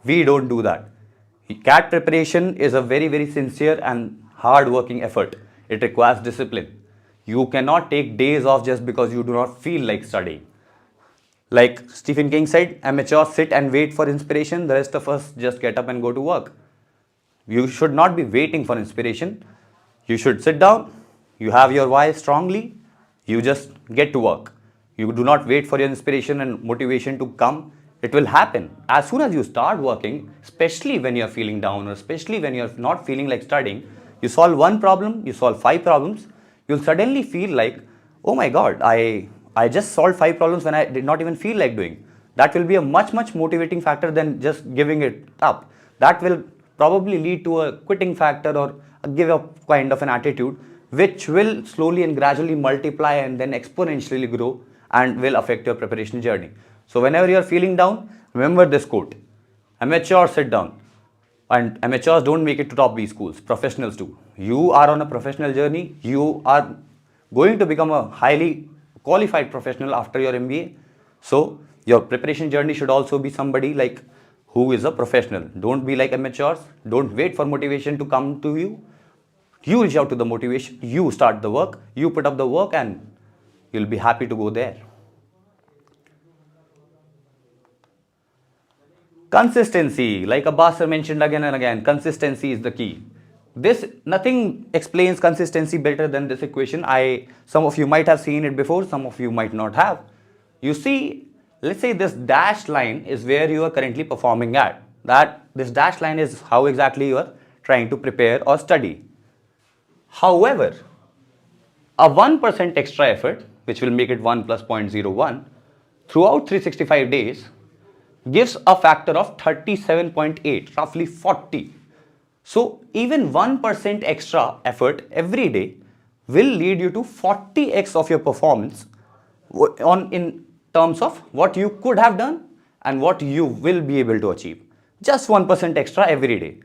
We don't do that. CAT preparation is a very, very sincere and hard working effort. It requires discipline. You cannot take days off just because you do not feel like studying. Like Stephen King said, amateurs sit and wait for inspiration, the rest of us just get up and go to work. You should not be waiting for inspiration. You should sit down, you have your why strongly, You just get to work. You do not wait for your inspiration and motivation to come. It will happen. As soon as you start working, especially when you're feeling down or especially when you're not feeling like studying, you solve one problem, you solve 5 problems, you'll suddenly feel like, oh my God, I just solved 5 problems when I did not even feel like doing. That will be a much motivating factor than just giving it up. That will probably lead to a quitting factor or a give up kind of an attitude, which will slowly and gradually multiply and then exponentially grow and will affect your preparation journey. So whenever you are feeling down, remember this quote: amateurs sit down, and amateurs don't make it to top B schools, professionals do. You are on a professional journey. You are going to become a highly qualified professional after your MBA. So your preparation journey should also be somebody like who is a professional. Don't be like amateurs. Don't wait for motivation to come to you. You reach out to the motivation, you start the work, you put up the work, and you'll be happy to go there. Consistency, like Abbas mentioned again and again, consistency is the key. Nothing explains consistency better than this equation. Some of you might have seen it before, some of you might not have. You see, let's say this dashed line is where you are currently performing at. This dashed line is how exactly you are trying to prepare or study. However, a 1% extra effort, which will make it 1 plus 0.01, throughout 365 days gives a factor of 37.8, roughly 40. So even 1% extra effort every day will lead you to 40x of your performance in terms of what you could have done and what you will be able to achieve. Just 1% extra every day.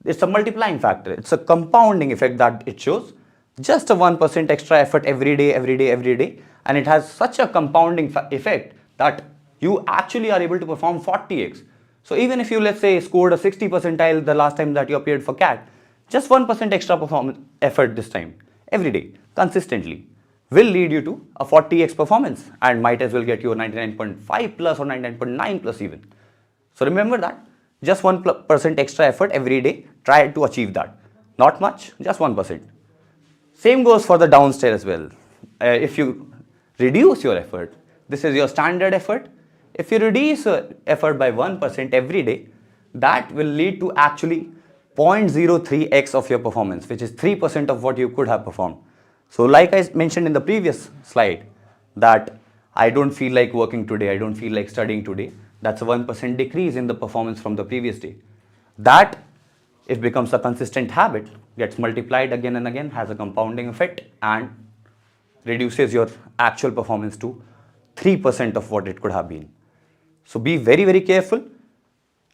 It's a multiplying factor. It's a compounding effect that it shows. Just a 1% extra effort every day, and it has such a compounding effect that you actually are able to perform 40x. So even if you, let's say, scored a 60 percentile the last time that you appeared for CAT, just 1% extra performance effort this time, every day, consistently, will lead you to a 40x performance and might as well get you a 99.5 plus or 99.9 plus even. So remember that. Just 1% extra effort every day, try to achieve that. Not much, just 1%. Same goes for the downstairs as well. If you reduce your effort, this is your standard effort. If you reduce your effort by 1% every day, that will lead to actually 0.03x of your performance, which is 3% of what you could have performed. So like I mentioned in the previous slide, that I don't feel like working today, I don't feel like studying today. That's a 1% decrease in the performance from the previous day. That, if becomes a consistent habit, gets multiplied again and again, has a compounding effect and reduces your actual performance to 3% of what it could have been. So be very careful.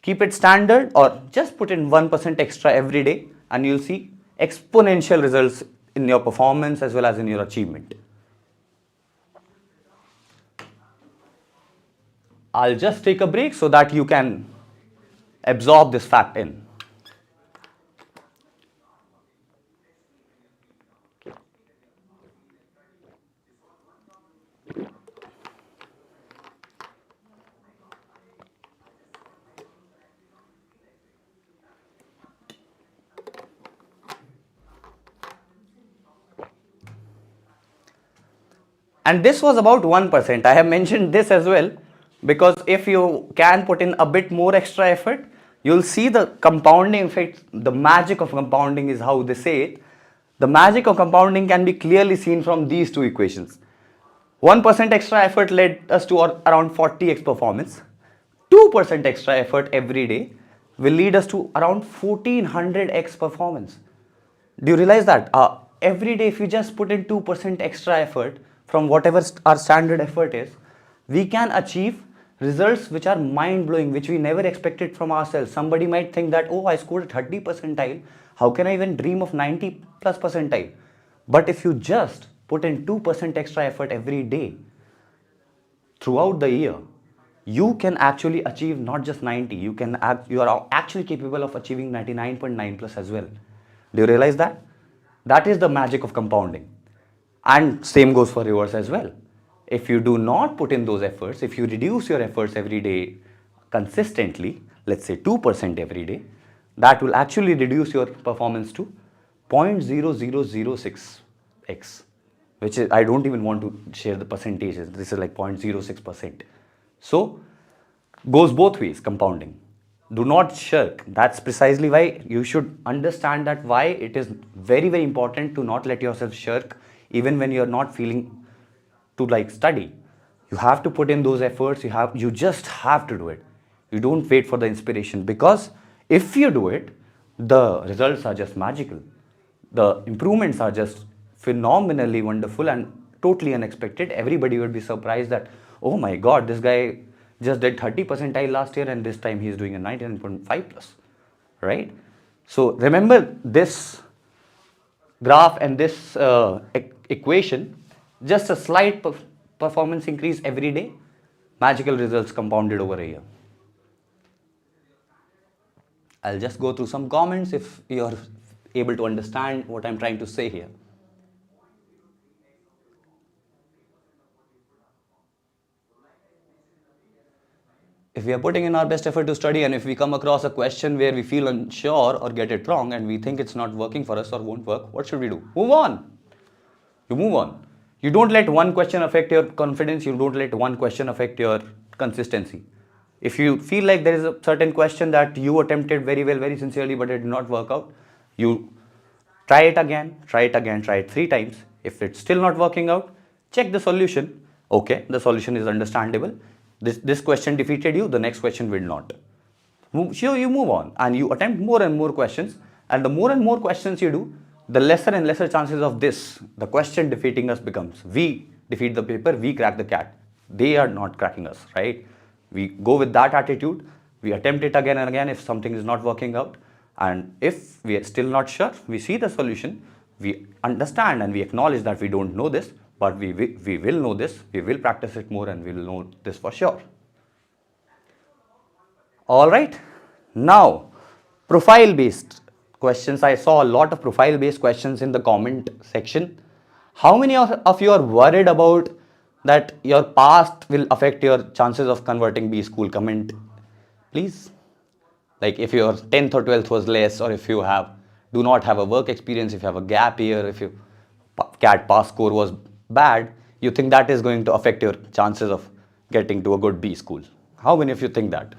Keep it standard or just put in 1% extra every day and you'll see exponential results in your performance as well as in your achievement. I'll just take a break so that you can absorb this fact in. And this was about 1%. I have mentioned this as well because if you can put in a bit more extra effort, you'll see the compounding effect. The magic of compounding is how they say it. The magic of compounding can be clearly seen from these two equations. 1% extra effort led us to around 40x performance. 2% extra effort every day will lead us to around 1400x performance. Do you realize that? Every day if you just put in 2% extra effort from whatever our standard effort is, we can achieve results which are mind-blowing, which we never expected from ourselves. Somebody might think that, oh, I scored 30 percentile. How can I even dream of 90 plus percentile? But if you just put in 2% extra effort every day throughout the year, you can actually achieve not just 90, you are actually capable of achieving 99.9 plus as well. Do you realize that? That is the magic of compounding. And same goes for reverse as well. If you do not put in those efforts, if you reduce your efforts every day consistently, let's say 2% every day, that will actually reduce your performance to 0.0006x. which is, I don't even want to share the percentages. This is like 0.06%. So goes both ways, compounding. Do not shirk. That's precisely why you should understand that why it is very, very important to not let yourself shirk even when you're not feeling to like study. You have to put in those efforts. You just have to do it. You don't wait for the inspiration, because if you do it, the results are just magical. The improvements are just phenomenally wonderful and totally unexpected. Everybody would be surprised that, oh my god, this guy just did 30 percentile last year and this time he's doing a 99.5 plus, right? So remember this graph and this equation, just a slight performance increase every day, magical results compounded over a year. I'll just go through some comments if you're able to understand what I'm trying to say here. If we are putting in our best effort to study, and if we come across a question where we feel unsure or get it wrong and we think it's not working for us or won't work, what should we do? Move on. You move on. You don't let one question affect your confidence. You don't let one question affect your consistency. If you feel like there is a certain question that you attempted very well, very sincerely, but it did not work out, you try it again, try it 3 times. If it's still not working out, check the solution. Okay, the solution is understandable. This question defeated you, the next question will not. So you move on and you attempt more and more questions, and the more and more questions you do, the lesser and lesser chances of the question defeating us becomes. We defeat the paper, we crack the cat. They are not cracking us, right? We go with that attitude, we attempt it again and again if something is not working out, and if we are still not sure, we see the solution, we understand and we acknowledge that we don't know this, but we will know this, we will practice it more and we will know this for sure. Alright, now profile based questions. I saw a lot of profile based questions in the comment section. How many of you are worried about that your past will affect your chances of converting B school? Comment please. Like if your 10th or 12th was less, or if you do not have a work experience, if you have a gap year, if your CAT pass score was bad, you think that is going to affect your chances of getting to a good B school? How many of you think that?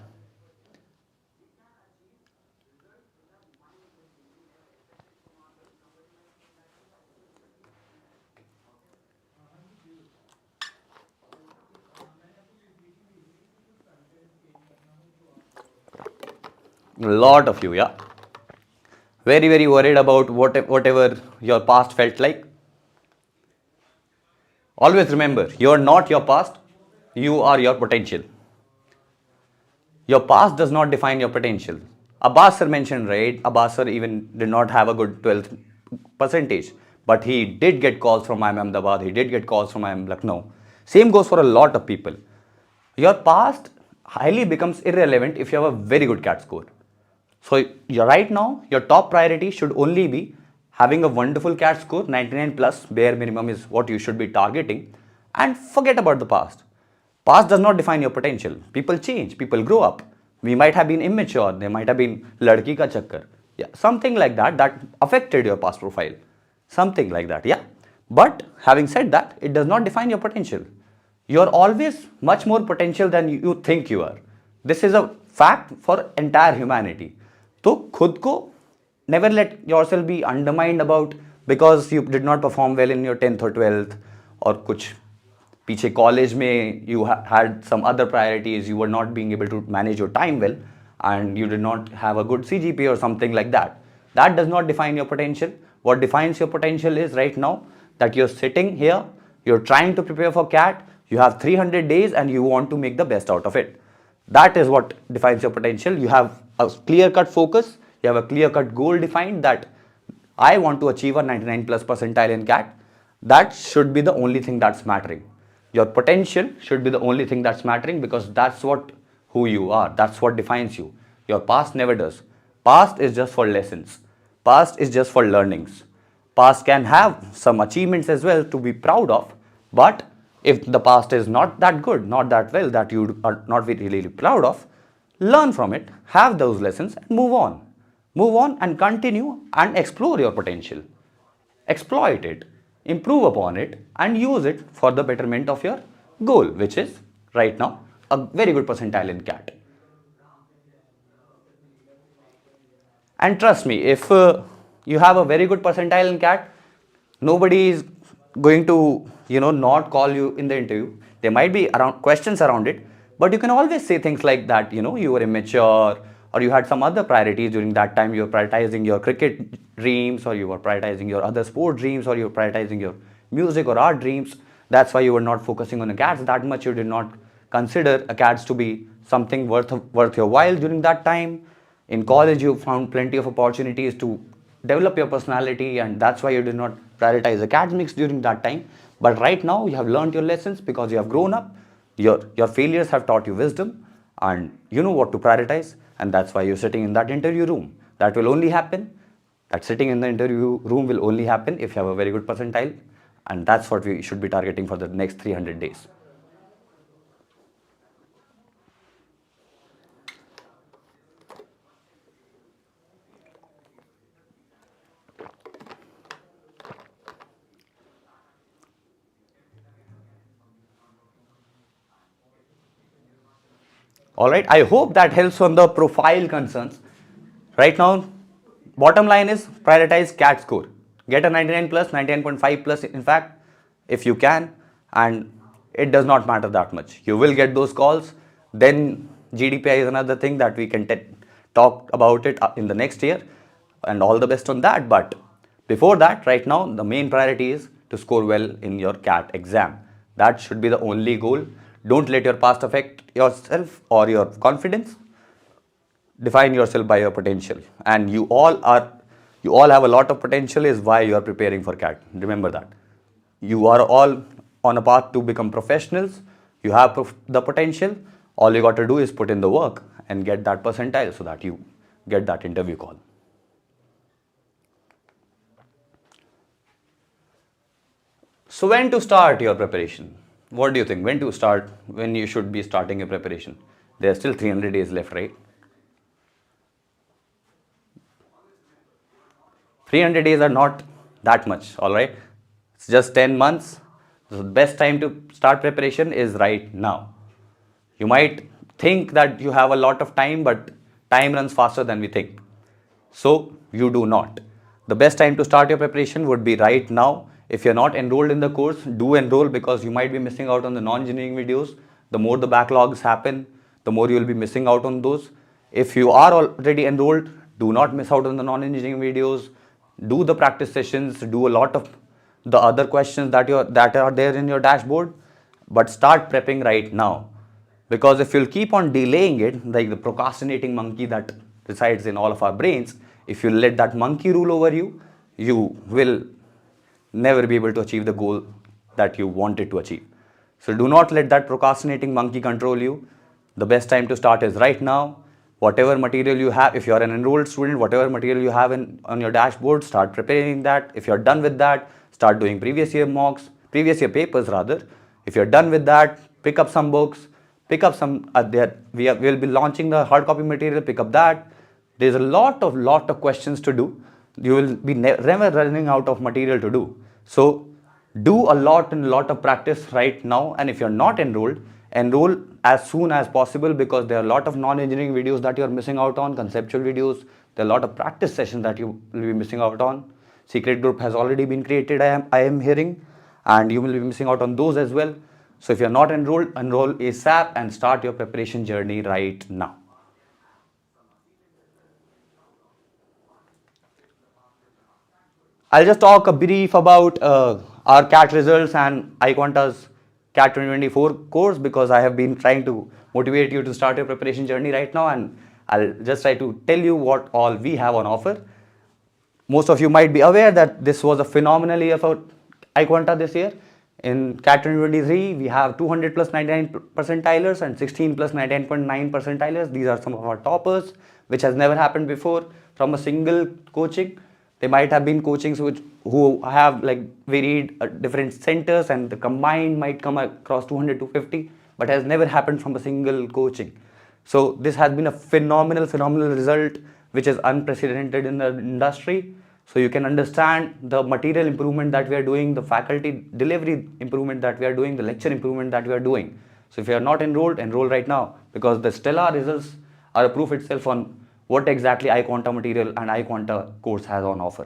A lot of you, yeah. Very, very worried about whatever your past felt like. Always remember, you are not your past, you are your potential. Your past does not define your potential. Abbas sir mentioned, right? Abbas sir even did not have a good 12th percentage, but he did get calls from IIM Ahmedabad, he did get calls from IIM Lucknow. Same goes for a lot of people. Your past highly becomes irrelevant if you have a very good CAT score. So right now, your top priority should only be having a wonderful CAT score, 99 plus, bare minimum is what you should be targeting, and forget about the past. Past does not define your potential. People change, people grow up. We might have been immature, there might have been ladki ka chakkar. Yeah, something like that affected your past profile. Something like that, yeah. But having said that, it does not define your potential. You are always much more potential than you think you are. This is a fact for entire humanity. तो खुद को never let yourself be undermined about because you did not perform well in your 10th or 12th, or कुछ पीछे college में you had some other priorities, you were not being able to manage your time well, and you did not have a good CGPA or something like that. That does not define your potential. What defines your potential is right now that you're sitting here, you're trying to prepare for CAT, you have 300 days and you want to make the best out of it. That is what defines your potential. You have a clear-cut focus, you have a clear-cut goal defined that I want to achieve a 99 plus percentile in CAT. That should be the only thing that's mattering. Your potential should be the only thing that's mattering, because that's who you are. That's what defines you. Your past never does. Past is just for lessons. Past is just for learnings. Past can have some achievements as well to be proud of, but if the past is not that good, not that well, that you are not really proud of, learn from it, have those lessons and move on. Move on and continue and explore your potential. Exploit it. improve upon it, and use it for the betterment of your goal, which is right now a very good percentile in CAT. And trust me, if you have a very good percentile in CAT, nobody is going to, not call you in the interview. There might be questions around it, but you can always say things like that, you were immature, or you had some other priorities during that time. You were prioritizing your cricket dreams, or you were prioritizing your other sport dreams, or you were prioritizing your music or art dreams. That's why you were not focusing on academics that much. You did not consider academics to be something worth your while during that time. In college, you found plenty of opportunities to develop your personality, and that's why you did not prioritize academics during that time. But right now, you have learned your lessons because you have grown up. Your failures have taught you wisdom, and you know what to prioritize, and that's why you're sitting in that interview room. That will only happen. That sitting in the interview room will only happen if you have a very good percentile, and that's what we should be targeting for the next 300 days. All right, I hope that helps on the profile concerns. Right now, bottom line is prioritize CAT score. Get a 99 plus, 99.5 plus, in fact, if you can, and it does not matter that much. You will get those calls. Then GDPI is another thing that we can talk about it in the next year, and all the best on that. But before that, right now, the main priority is to score well in your CAT exam. That should be the only goal. Don't let your past affect yourself or your confidence. Define yourself by your potential, and you all have a lot of potential, is why you are preparing for CAT. Remember that. You are all on a path to become professionals. You have the potential. All you got to do is put in the work and get that percentile so that you get that interview call. So when to start your preparation? What do you think? When to start? When you should be starting your preparation? There are still 300 days left, right? 300 days are not that much, all right? It's just 10 months. So the best time to start preparation is right now. You might think that you have a lot of time, but time runs faster than we think. So you do not. The best time to start your preparation would be right now. If you're not enrolled in the course, do enroll, because you might be missing out on the non-engineering videos. The more the backlogs happen, the more you will be missing out on those. If you are already enrolled, do not miss out on the non-engineering videos. Do the practice sessions, do a lot of the other questions that are there in your dashboard, but start prepping right now. Because if you'll keep on delaying it, like the procrastinating monkey that resides in all of our brains, if you let that monkey rule over you, you will never be able to achieve the goal that you wanted to achieve. So do not let that procrastinating monkey control you. The best time to start is right now. Whatever material you have, if you're an enrolled student, whatever material you have on your dashboard, start preparing that. If you're done with that, start doing previous year papers rather. If you're done with that, pick up some books, pick up some, we'll be launching the hard copy material, pick up that. There's a lot of questions to do. You will be never running out of material to do. So do a lot of practice right now. And if you're not enrolled, enroll as soon as possible, because there are a lot of non-engineering videos that you're missing out on, conceptual videos. There are a lot of practice sessions that you will be missing out on. Secret group has already been created, I am hearing, and you will be missing out on those as well. So if you're not enrolled, enroll ASAP and start your preparation journey right now. I'll just talk a brief about our CAT results and iQuanta's CAT 2024 course, because I have been trying to motivate you to start your preparation journey right now, and I'll just try to tell you what all we have on offer. Most of you might be aware that this was a phenomenal year for iQuanta this year. In CAT 2023, we have 200 plus 99 percentilers and 16 plus 99.9 percentilers. These are some of our toppers, which has never happened before from a single coaching. There might have been coachings who have like varied different centers, and the combined might come across 200 to 50, but has never happened from a single coaching. So this has been a phenomenal result, which is unprecedented in the industry. so you can understand the material improvement that we are doing, the faculty delivery improvement that we are doing, the lecture improvement that we are doing. So if you are not enrolled, enroll right now, because the stellar results are a proof itself on what exactly iQuanta material and iQuanta course has on offer.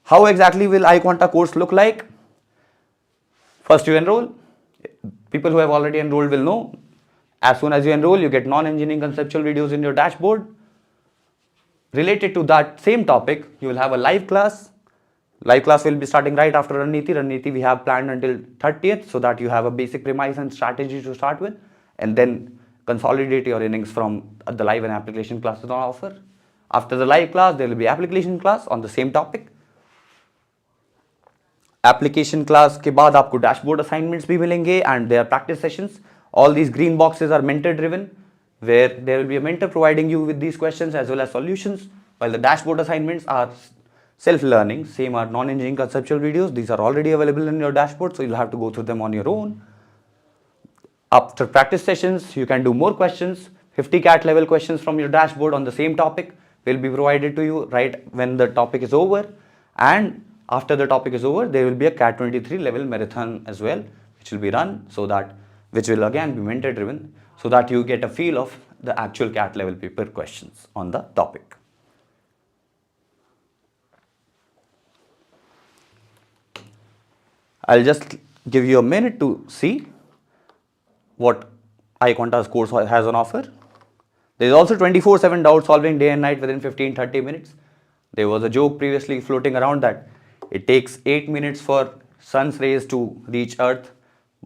How exactly will iQuanta course look like? First you enroll. People who have already enrolled will know. As soon as you enroll, you get non-engineering conceptual videos in your dashboard. Related to that same topic, you will have a live class. Live class will be starting right after Raniti. Raniti we have planned until 30th, so that you have a basic premise and strategy to start with, and then consolidate your innings from the live and application classes on offer. After the live class, there will be application class on the same topic. Application class के बाद आपको dashboard assignments भी मिलेंगे and there practice sessions. All these green boxes are mentor driven, where there will be a mentor providing you with these questions as well as solutions, while the dashboard assignments are self-learning. Same are non-engineering conceptual videos. These are already available in your dashboard, so you'll have to go through them on your own. After practice sessions, you can do more questions. 50 CAT level questions from your dashboard on the same topic will be provided to you right when the topic is over, and after the topic is over, there will be a CAT 23 level marathon as well, which will be run, so that, which will again be mentor driven, so that you get a feel of the actual CAT level paper questions on the topic. I'll just give you a minute to see what iQuanta's course has on offer. There is also 24/7 doubt solving day and night within 15-30 minutes. There was a joke previously floating around that it takes 8 minutes for sun's rays to reach earth,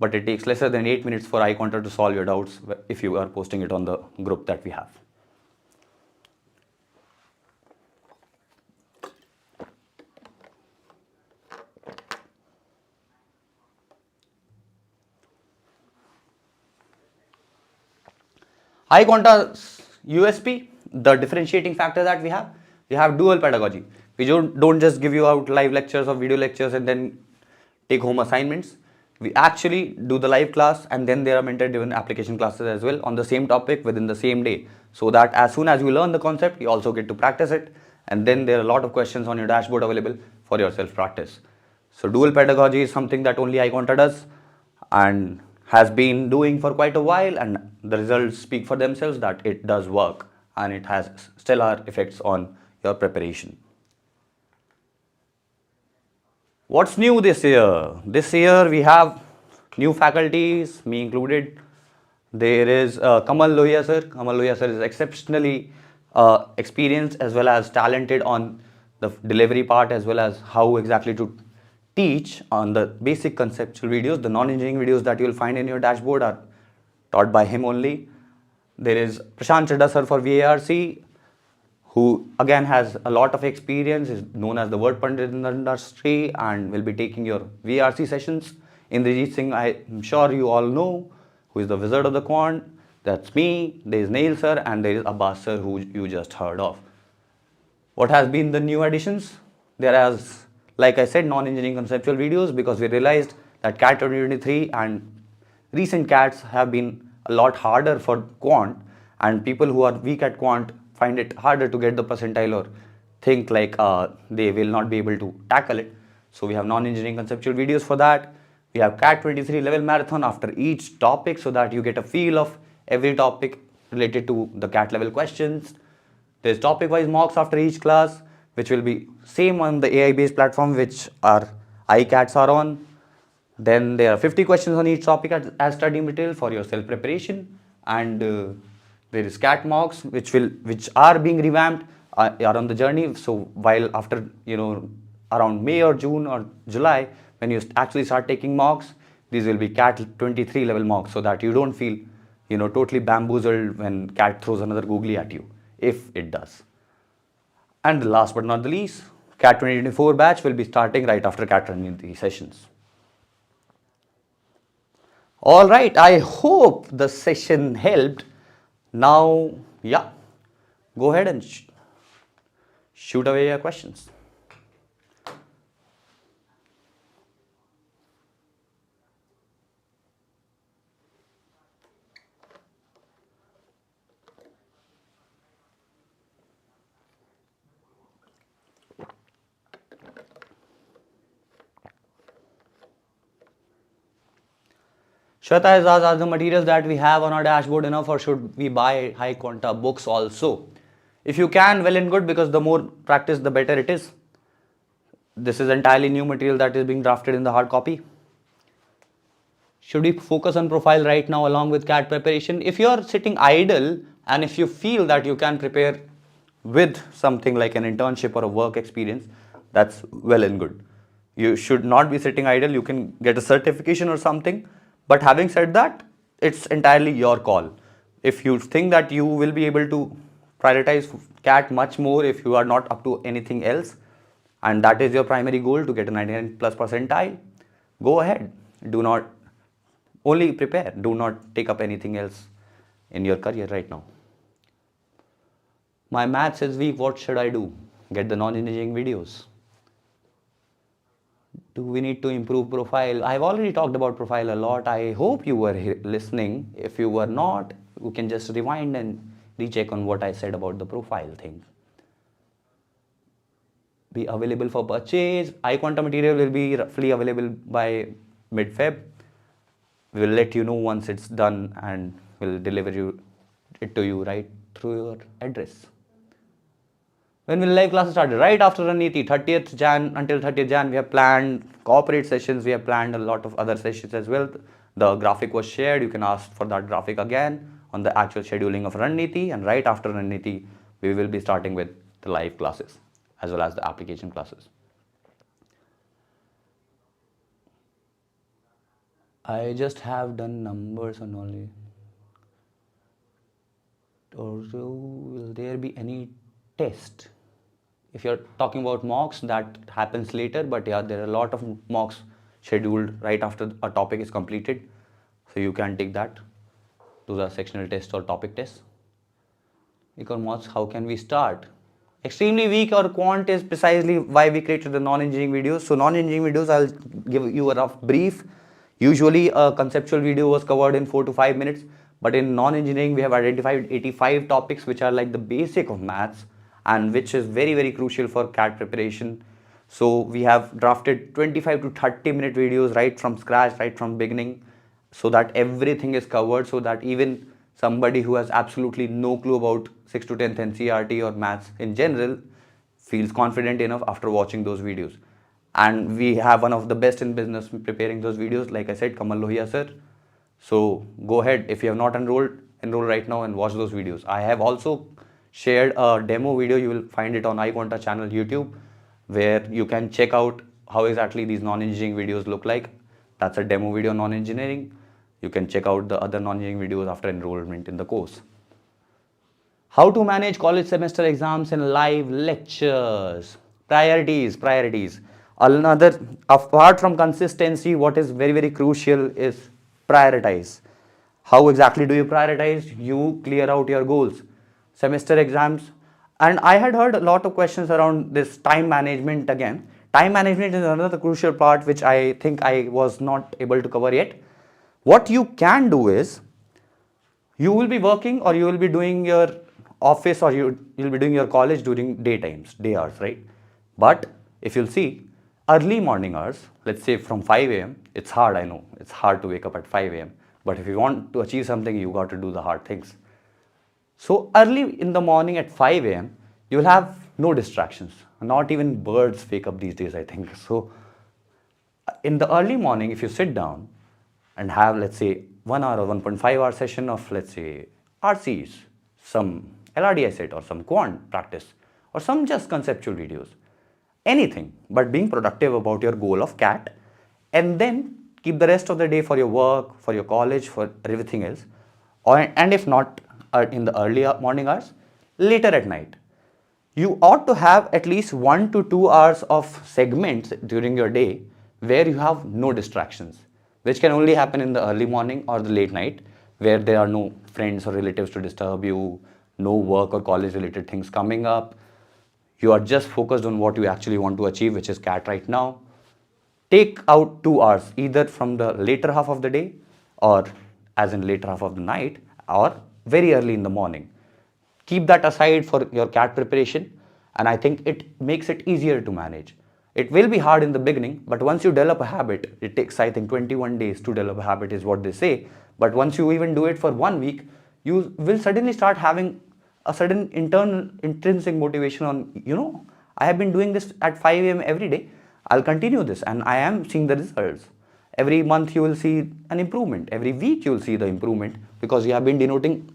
but it takes lesser than 8 minutes for iQuanta to solve your doubts if you are posting it on the group that we have. iQuanta's USP, the differentiating factor that we have dual pedagogy. We don't just give you out live lectures or video lectures and then take home assignments. We actually do the live class, and then there are mentor driven application classes as well on the same topic within the same day, so that as soon as you learn the concept, you also get to practice it, and then there are a lot of questions on your dashboard available for your self practice. So dual pedagogy is something that only iQuanta does and has been doing for quite a while, and the results speak for themselves that it does work and it has stellar effects on your preparation. What's new this year? This year we have new faculties, me included. There is Kamal Lohia sir. Kamal Lohia sir is exceptionally experienced as well as talented on the delivery part, as well as how exactly to teach on the basic conceptual videos. The non-engineering videos that you will find in your dashboard are taught by him only. There is Prashant Chadda sir for VARC, who again has a lot of experience, is known as the word pundit in the industry, and will be taking your VRC sessions. Indrajit Singh, I'm sure you all know, who is the wizard of the quant. That's me. There is Nail sir, and there is Abbas sir, who you just heard of. What has been the new additions? There is, like I said, non-engineering conceptual videos, because we realized that CAT 2023 and recent CATs have been a lot harder for quant, and people who are weak at quant find it harder to get the percentile or think like they will not be able to tackle it. So we have non-engineering conceptual videos for that. We have CAT 23 level marathon after each topic, so that you get a feel of every topic related to the CAT level questions. There's topic wise mocks after each class, which will be same on the AI based platform which our iCats are on. Then there are 50 questions on each topic as study material for your self preparation, and there is CAT mocks which are being revamped, are on the journey. So while after around May or June or July, when you actually start taking mocks, these will be CAT 23 level mocks, so that you don't feel totally bamboozled when CAT throws another googly at you, if it does. And last but not the least, CAT 2024 batch will be starting right after CAT running sessions. All right, I hope the session helped. Now, yeah, go ahead and shoot away your questions. Shweta has asked, are the materials that we have on our dashboard enough or should we buy iQuanta books also? If you can, well and good, because the more practice, the better it is. This is entirely new material that is being drafted in the hard copy. Should we focus on profile right now along with CAT preparation? If you are sitting idle and if you feel that you can prepare with something like an internship or a work experience, that's well and good. You should not be sitting idle. You can get a certification or something. But having said that, it's entirely your call. If you think that you will be able to prioritize CAT much more if you are not up to anything else, and that is your primary goal to get a 99 plus percentile, go ahead. Do not only prepare, do not take up anything else in your career right now. My maths is weak, what should I do? Get the non-engineering videos. Do we need to improve profile? I've already talked about profile a lot. I hope you were listening. If you were not, you can just rewind and recheck on what I said about the profile thing. Be available for purchase. iQuanta material will be roughly available by mid-Feb. We will let you know once it's done and we'll deliver it to you right through your address. When will live classes start? Right after Raniti, 30th Jan until 30th Jan, we have planned corporate sessions. We have planned a lot of other sessions as well. The graphic was shared. You can ask for that graphic again on the actual scheduling of Raniti. And right after Raniti, we will be starting with the live classes as well as the application classes. I just have done numbers and only. Or will there be any test? If you're talking about mocks, that happens later, but yeah, there are a lot of mocks scheduled right after a topic is completed. So you can take that. Those are sectional tests or topic tests. Economics, how can we start? Extremely weak or quant is precisely why we created the non-engineering videos. So non-engineering videos, I'll give you a rough brief. Usually a conceptual video was covered in 4 to 5 minutes, but in non-engineering we have identified 85 topics which are like the basic of maths and which is very, very crucial for CAT preparation. So we have drafted 25 to 30 minute videos right from scratch, right from beginning, so that everything is covered, so that even somebody who has absolutely no clue about 6 to 10th NCERT or maths in general feels confident enough after watching those videos. And we have one of the best in business preparing those videos, like I said, Kamal Lohia sir. So go ahead, if you have not enroll right now and watch those videos. I have also shared a demo video. You will find it on iQuanta channel YouTube, where you can check out how exactly these non-engineering videos look like. That's a demo video on non-engineering. You can check out the other non-engineering videos after enrollment in the course. How to manage college semester exams and live lectures. Priorities. Another, apart from consistency, what is very, very crucial is prioritize. How exactly do you prioritize? You clear out your goals. Semester exams. And I had heard a lot of questions around this time management again. Time management is another crucial part which I think I was not able to cover yet. What you can do is, you will be working or you will be doing your office or you'll be doing your college during day hours, right? But if you'll see, early morning hours, let's say from 5 a.m., it's hard, I know, it's hard to wake up at 5 a.m. But if you want to achieve something, you got to do the hard things. So early in the morning at 5 a.m., you'll have no distractions. Not even birds wake up these days, I think. So in the early morning, if you sit down and have, let's say, 1 hour or 1.5 hour session of, let's say, RCs, some LRDI set or some quant practice or some just conceptual videos, anything but being productive about your goal of CAT, and then keep the rest of the day for your work, for your college, for everything else, and if not in the early morning hours, later at night. You ought to have at least 1 to 2 hours of segments during your day where you have no distractions, which can only happen in the early morning or the late night, where there are no friends or relatives to disturb you, no work or college related things coming up. You are just focused on what you actually want to achieve, which is CAT right now. Take out 2 hours, either from the later half of the day or as in later half of the night or very early in the morning. Keep that aside for your CAT preparation, and I think it makes it easier to manage. It will be hard in the beginning, but once you develop a habit, it takes, I think, 21 days to develop a habit is what they say. But once you even do it for 1 week, you will suddenly start having a sudden internal intrinsic motivation on, I have been doing this at 5 a.m. every day. I'll continue this and I am seeing the results. Every month you will see an improvement. Every week you will see the improvement because you have been denoting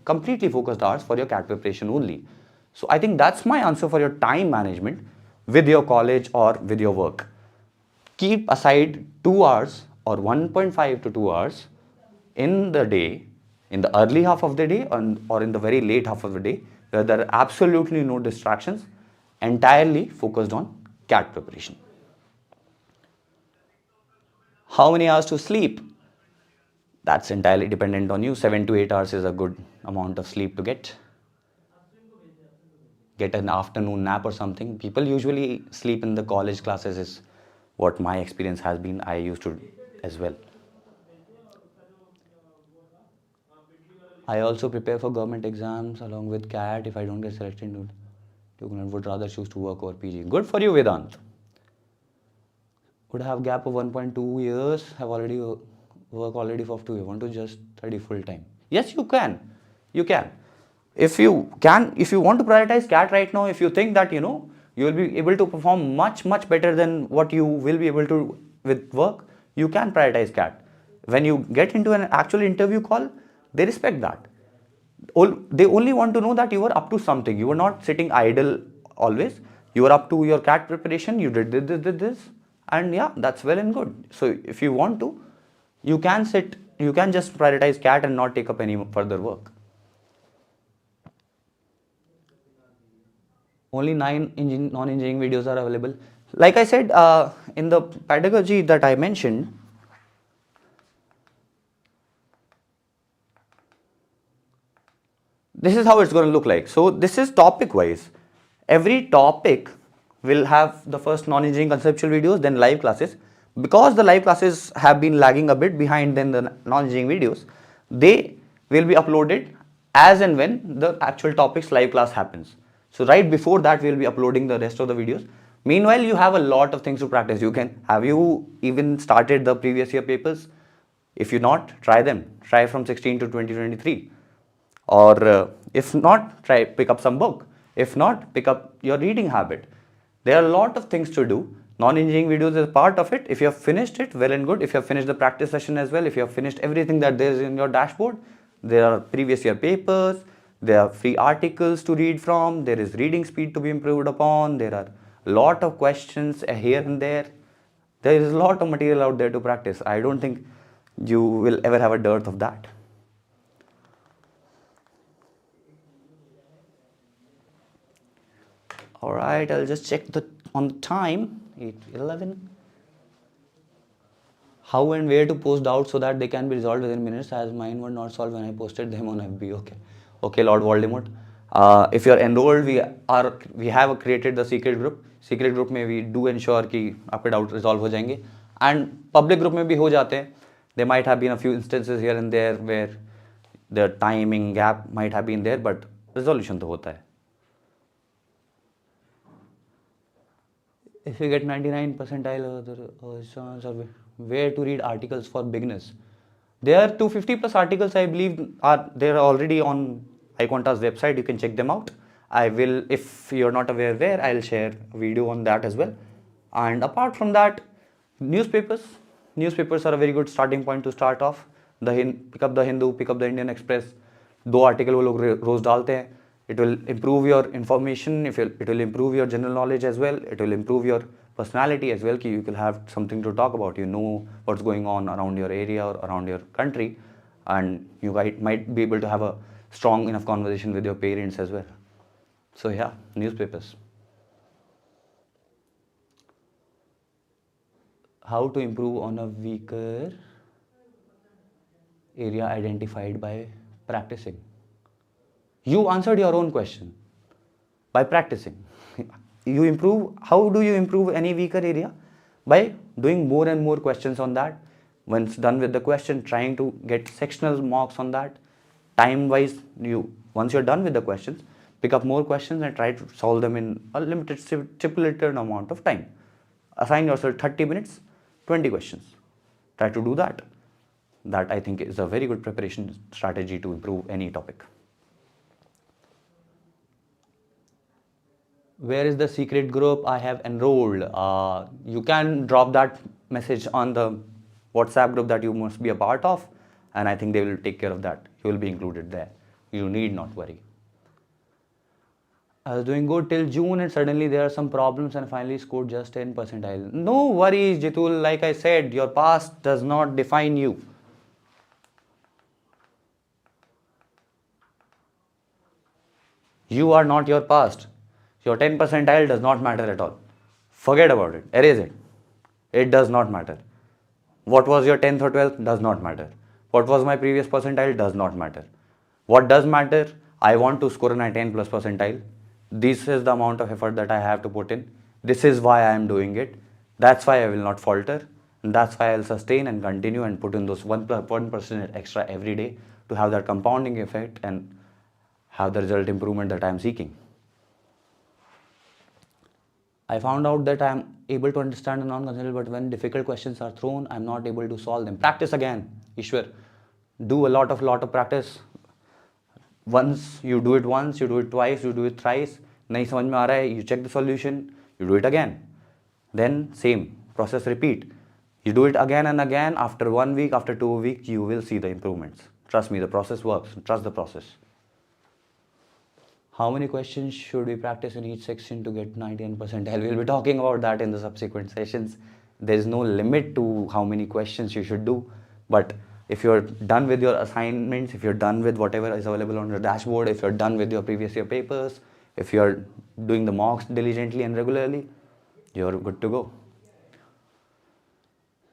completely focused hours for your CAT preparation only. So I think that's my answer for your time management with your college or with your work. Keep aside 2 hours or 1.5 to 2 hours in the day, in the early half of the day or in the very late half of the day, where there are absolutely no distractions, entirely focused on CAT preparation. How many hours to sleep? That's entirely dependent on you. 7 to 8 hours is a good amount of sleep to get. Get an afternoon nap or something. People usually sleep in the college classes is what my experience has been. I used to as well. I also prepare for government exams along with CAT. If I don't get selected, would rather choose to work over PG. Good for you, Vedant. Would have gap of 1.2 years. Have already work already for 2 years. Want to just study full time? Yes, you can. You can. If you want to prioritize CAT right now, if you think that you will be able to perform much better than what you will be able to with work, you can prioritize CAT. When you get into an actual interview call, they respect that. They only want to know that you were up to something. You were not sitting idle always. You were up to your CAT preparation. You did this, and yeah, that's well and good. So if you want to, you can just prioritize CAT and not take up any further work. Only 9 non-engineering videos are available. Like I said, in the pedagogy that I mentioned, this is how it's going to look like. So this is topic wise. Every topic will have the first non-engineering conceptual videos, then live classes. Because the live classes have been lagging a bit behind than the non-engineering videos, they will be uploaded as and when the actual topics live class happens. So right before that, we'll be uploading the rest of the videos. Meanwhile, you have a lot of things to practice. Have you even started the previous year papers? If you not, try them. Try from 16 to 2023. Or if not, pick up some book. If not, pick up your reading habit. There are a lot of things to do. Non-engineering videos is part of it. If you have finished it, well and good. If you have finished the practice session as well, if you have finished everything that there is in your dashboard, there are previous year papers, there are free articles to read from, there is reading speed to be improved upon, there are a lot of questions here and there. There is a lot of material out there to practice. I don't think you will ever have a dearth of that. Alright, I'll just check on the time, 8:11. How and where to post doubts so that they can be resolved within minutes, as mine were not solved when I posted them on FB. Okay, Lord Voldemort. If you're enrolled, we have created the secret group. Secret group में we do ensure कि आपके doubt resolve हो जाएंगे. And public group में भी हो जाते हैं. There might have been a few instances here and there where the timing gap might have been there, but resolution तो होता है. If you get 99 percentile, where to read articles for beginners? There are 250 plus articles, I believe, are there already on iQuanta's website. You can check them out. I will, if you're not aware where, I'll share a video on that as well. And apart from that, newspapers are a very good starting point to start off. Pick up the Hindu, pick up the Indian Express. 2 article वो लोग रोज डालते हैं. It will improve your information, it will improve your general knowledge as well, it will improve your personality as well, you will have something to talk about, you know what's going on around your area or around your country, and you might be able to have a strong enough conversation with your parents as well. So yeah, newspapers. How to improve on a weaker area identified by practicing? You answered your own question by practicing. You improve. How do you improve any weaker area? By doing more and more questions on that. Once done with the question, trying to get sectional marks on that. Time wise, once you're done with the questions, pick up more questions and try to solve them in a limited stipulated amount of time. Assign yourself 30 minutes, 20 questions. Try to do that. That I think is a very good preparation strategy to improve any topic. Where is the secret group? I have enrolled. You can drop that message on the WhatsApp group that you must be a part of, and I think they will take care of that. You will be included there. You need not worry. I was doing good till June and suddenly there are some problems and finally scored just 10 percentile. No worries, Jitul. Like I said, your past does not define you. You are not your past. Your 10 percentile does not matter at all. Forget about it. Erase it. It does not matter. What was your 10th or 12th does not matter. What was my previous percentile does not matter. What does matter? I want to score a 10 plus percentile. This is the amount of effort that I have to put in. This is why I am doing it. That's why I will not falter. And that's why I'll sustain and continue and put in those 1% extra every day to have that compounding effect and have the result improvement that I am seeking. I found out that I am able to understand a non-conceptual, but when difficult questions are thrown, I am not able to solve them. Practice again, Ishwar. Do a lot of practice. Once you do it once, you do it twice, you do it thrice. नहीं समझ में आ रहा है, you check the solution, you do it again. Then same process repeat. You do it again and again. After 1 week, after 2 weeks, you will see the improvements. Trust me, the process works. Trust the process. How many questions should we practice in each section to get 99%? We'll be talking about that in the subsequent sessions. There is no limit to how many questions you should do. But if you're done with your assignments, if you're done with whatever is available on your dashboard, if you're done with your previous year papers, if you're doing the mocks diligently and regularly, you're good to go.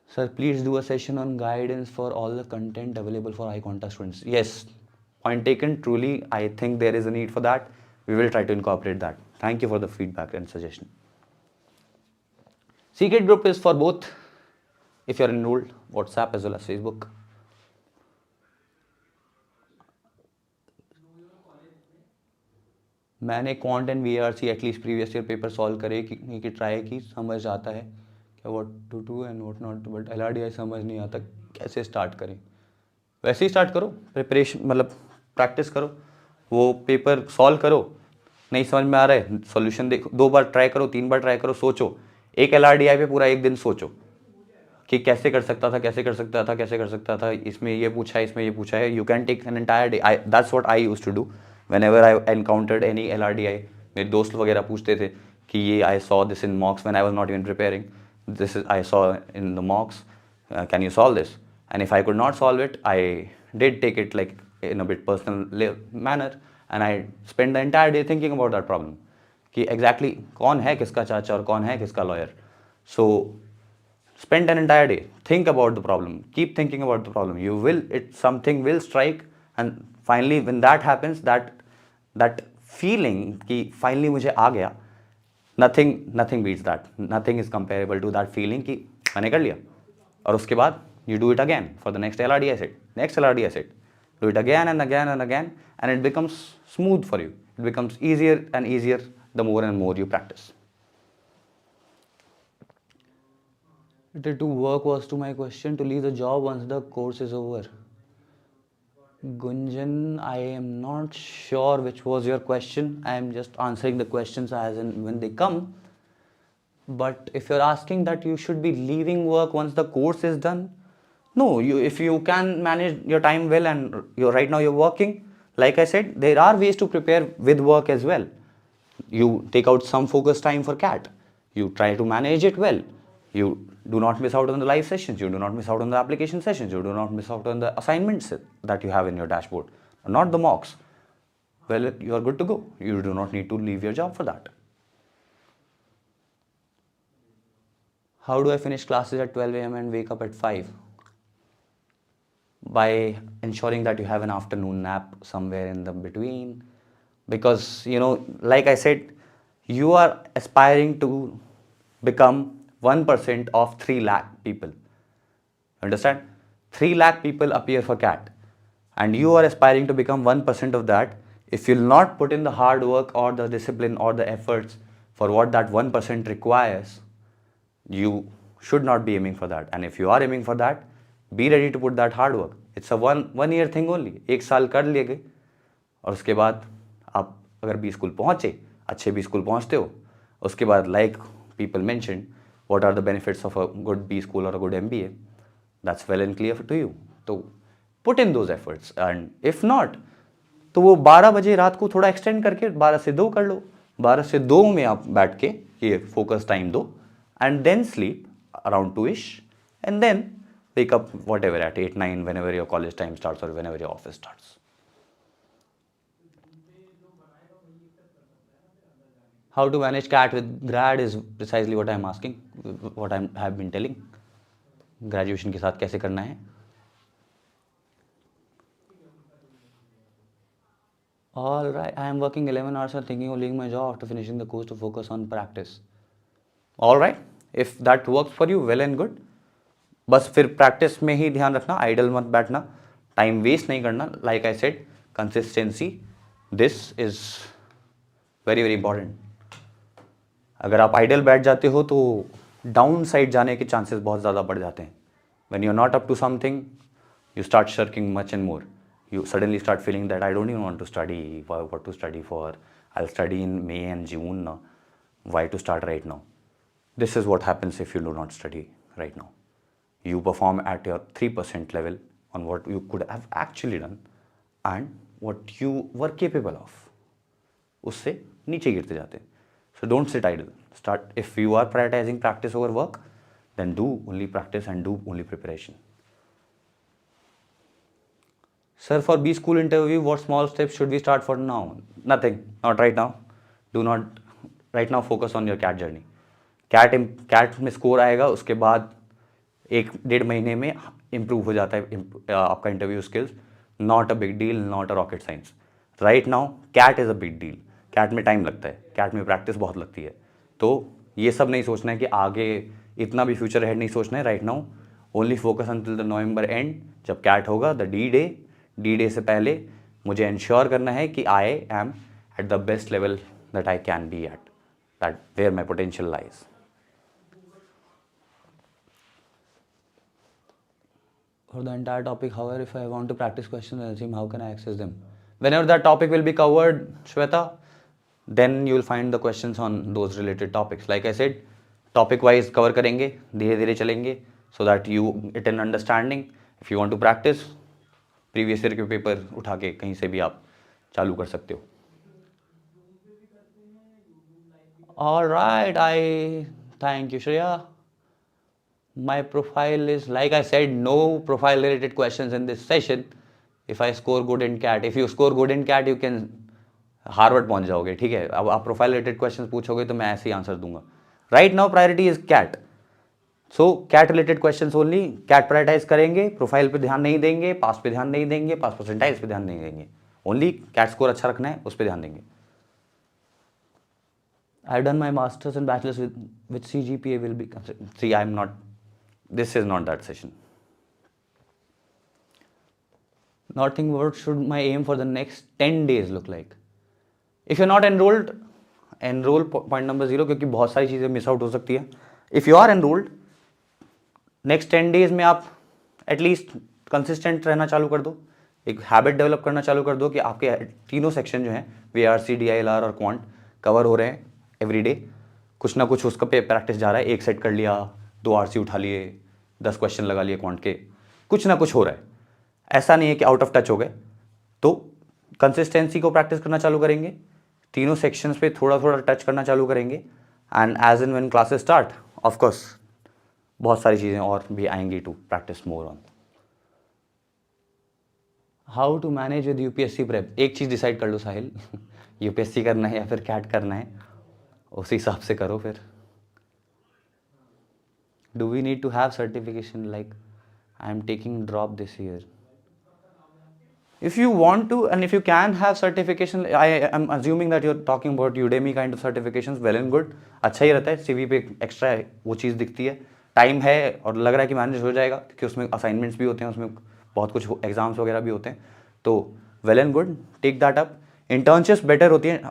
Sir, please do a session on guidance for all the content available for iQuanta students. Yes, point taken. Truly, I think there is a need for that. We will try to incorporate that. Thank you for the feedback and suggestion. Secret group is for both, if you're enrolled, WhatsApp as well as Facebook. मैंने quant and VRC at least previous year paper solve करे कि try की समझ आता है क्या what to do and what not, but LRDI समझ नहीं आता कैसे स्टार्ट करें. वैसे ही स्टार्ट करो, प्रिपरेशन मतलब प्रैक्टिस करो, वो पेपर सॉल्व करो. नहीं समझ में आ रहा है, सॉल्यूशन देखो, 2 बार ट्राई करो, 3 बार ट्राई करो, सोचो. एक एलआरडीआई पे पूरा 1 दिन सोचो कि कैसे कर सकता था, कैसे कर सकता था, कैसे कर सकता था, इसमें ये पूछा है, इसमें ये पूछा है. You can take an entire day. That's what I used to do whenever I encountered any LRDI. मेरे दोस्त वगैरह पूछते थे कि ये I saw this in mocks when I was not even preparing. This is I saw in the mocks. Can you solve this? And if I could not solve it, I did take it like in a bit personal manner, and I spent the entire day thinking about that problem. कि exactly कौन है किसका चाचा और कौन है किसका lawyer. So spend an entire day. Think about the problem. Keep thinking about the problem. You will, something will strike, and finally when that happens, that feeling कि finally मुझे आ गया, nothing beats that. Nothing is comparable to that feeling कि मैंने कर लिया. और उसके बाद you do it again for the next LRDI set, next LRDI set. Do it again and again and again, and it becomes smooth for you. It becomes easier and easier the more and more you practice. To work was to my question to leave the job once the course is over. Gunjan, I am not sure which was your question. I am just answering the questions as and when they come. But if you're asking that you should be leaving work once the course is done, no. If you can manage your time well and right now you're working, like I said, there are ways to prepare with work as well. You take out some focus time for CAT. You try to manage it well. You do not miss out on the live sessions. You do not miss out on the application sessions. You do not miss out on the assignments that you have in your dashboard, not the mocks. Well, you are good to go. You do not need to leave your job for that. How do I finish classes at 12 a.m. and wake up at 5? By ensuring that you have an afternoon nap somewhere in the between. Because, like I said, you are aspiring to become 1% of 3 lakh people. Understand? 3 lakh people appear for CAT, and you are aspiring to become 1% of that. If you'll not put in the hard work or the discipline or the efforts for what that 1% requires, you should not be aiming for that. And if you are aiming for that, be ready to put that hard work. It's a one year thing only. एक साल कर लिए और उसके बाद आप अगर B school पहुँचे, अच्छे बी स्कूल पहुँचते हो, उसके बाद like people mentioned, what are the benefits of a good B school or a good MBA? That's well and clear to you. तो put in those efforts, and if not, तो वो 12 बजे रात को थोड़ा एक्सटेंड करके 12 से 2 कर लो. 12 से 2 में आप बैठ के ये फोकस टाइम दो, and then sleep around 2ish, and then wake up whatever at 8, 9, whenever your college time starts or whenever your office starts. How to manage CAT with grad is precisely what I am asking, what I have been telling. Graduation के साथ कैसे करना है? All right, I am working 11 hours and thinking of leaving my job after finishing the course to focus on practice. All right, if that works for you, well and good. बस फिर practice में ही ध्यान रखना, idol मत बैठना, time waste नहीं करना. Like I said, consistency, this is very very important. अगर आप आइडल बैठ जाते हो तो डाउन साइड जाने के चांसेस बहुत ज़्यादा बढ़ जाते हैं. When you are not up to something, you start shirking much and more. You suddenly start feeling that I don't even want to study. What to study for? I'll study in May and June. Why to start right now? This is what happens if you do not study right now. You perform at your 3% level on what you could have actually done and what you were capable of. उससे नीचे गिरते जाते हैं. So don't sit idle. Start. If you are prioritizing practice over work, then do only practice and do only preparation. Sir, for B school interview, what small steps should we start for now? Nothing. Not right now. Do not right now focus on your CAT journey. CAT में score आएगा, उसके बाद 1-1.5 महीने में improve हो जाता है आपका interview skills. Not a big deal, not a rocket science. Right now CAT is a big deal. CAT में टाइम लगता है, CAT में प्रैक्टिस बहुत लगती है. तो ये सब नहीं सोचना है कि आगे इतना भी फ्यूचर हेड नहीं सोचना है. Right now only focus until the November end. जब CAT होगा, द डी डे से पहले मुझे इंश्योर करना है कि I am at the best level that I can be at, that where my potential lies. For the entire topic, however, if I want to practice questions and assume, how can I access them? Whenever that topic will be covered, Shweta, then you will find the questions on those related topics. Like I said, topic wise cover करेंगे, धीरे धीरे चलेंगे, so that you get an understanding. If you want to practice, previous year के paper उठा के कहीं से भी आप चालू कर सकते हो. All right, I thank you, Shreya. My profile is, like I said, no profile related questions in this session. If I score good in CAT, if you score good in CAT, you can Harvard पहुंच जाओगे. ठीक है, अब आप profile related questions पूछोगे तो मैं ऐसे ही आंसर दूंगा. Right now priority is CAT. So CAT related questions only. CAT prioritise करेंगे, प्रोफाइल पे ध्यान नहीं देंगे, पास पे ध्यान नहीं देंगे, पास परसेंटाइज पे ध्यान नहीं देंगे. ओनली CAT स्कोर अच्छा रखना है, उस पर ध्यान देंगे. I have done my masters and bachelors with CGPA will be. See, I am not, this is not that session. Not think what should my aim for the next 10 days look like. If you're not enrolled, enroll point number 0, क्योंकि बहुत सारी चीज़ें miss out हो सकती है. If you are enrolled, next 10 days में आप at least consistent रहना चालू कर दो. एक हैबिट डेवलप करना चालू कर दो कि आपके तीनों सेक्शन जो हैं, VRC, DILR और क्वांट, कवर हो रहे हैं एवरी डे. कुछ ना कुछ उसका पे प्रैक्टिस जा रहा है. एक सेट कर लिया, 2 RC उठा लिए, 10 क्वेश्चन लगा लिए क्वांट के, कुछ ना कुछ हो रहा है. ऐसा नहीं है कि आउट ऑफ टच हो गए. तो कंसिस्टेंसी को प्रैक्टिस करना चालू करेंगे, तीनों सेक्शंस पे थोड़ा थोड़ा टच करना चालू करेंगे. And as and when classes start, of course बहुत सारी चीज़ें और भी आएंगी to practice more on. How to manage with UPSC prep. एक चीज़ डिसाइड कर लो साहिल, UPSC करना है या फिर CAT करना है, उसी हिसाब से करो. फिर do we need to have certification? Like I am taking drop this year. If you want to and if you can have certification, I am assuming that you're talking about Udemy kind of certifications. Well and good. अच्छा ही रहता है, CV पे extra वो चीज़ दिखती है. Time है और लग रहा है कि मैनेज हो जाएगा, क्योंकि उसमें असाइनमेंट्स भी होते हैं, उसमें बहुत कुछ एग्जाम्स वगैरह भी होते हैं. तो well and good, take that up. Internships better होती हैं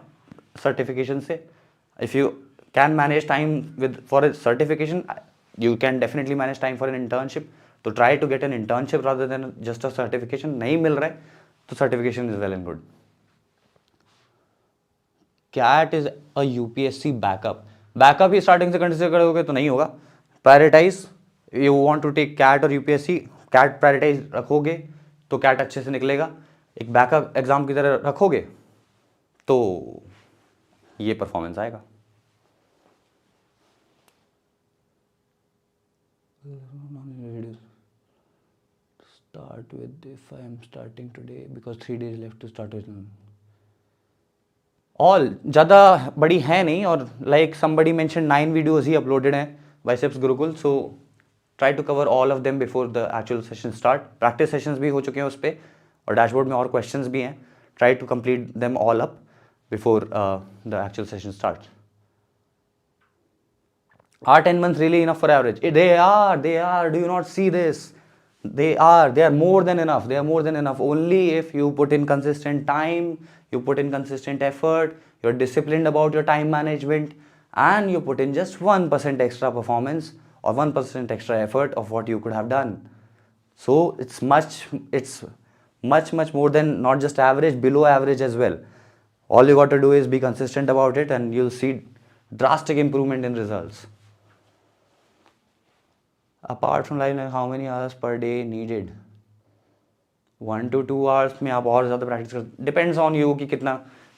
सर्टिफिकेशन से. If you can manage time with for a certification, you can definitely manage time for an internship. तो try to get an internship rather than just a certification. नहीं मिल रहा है तो certification is well and good. CAT is a UPSC backup. Backup he starting से consider करोगे तो नहीं होगा. Prioritize. You want to take CAT और UPSC, CAT prioritize रखोगे तो CAT अच्छे से निकलेगा. एक बैकअप एग्जाम की तरह रखोगे तो ये परफॉर्मेंस आएगा. Start with if I am starting today because 3 days left to start with. All ज़्यादा बड़ी है नहीं और like somebody mentioned 9 videos ही uploaded हैं Biceps Gurukul, so try to cover all of them before the actual session start. Practice sessions भी हो चुके हैं उस पर और dashboard में और questions भी हैं. Try to complete them all up before the actual session starts. Are 10 months really enough for average? They are. Do you not see this? They are more than enough. They are more than enough. Only if you put in consistent time, you put in consistent effort, you're disciplined about your time management, and you put in just 1% extra performance or 1% extra effort of what you could have done. So it's much more than not just average, below average as well. All you got to do is be consistent about it and you'll see drastic improvement in results. Apart from live, how many hours per day needed? 1 to 2 hours में आप और ज़्यादा practice कर, depends on you कि कितना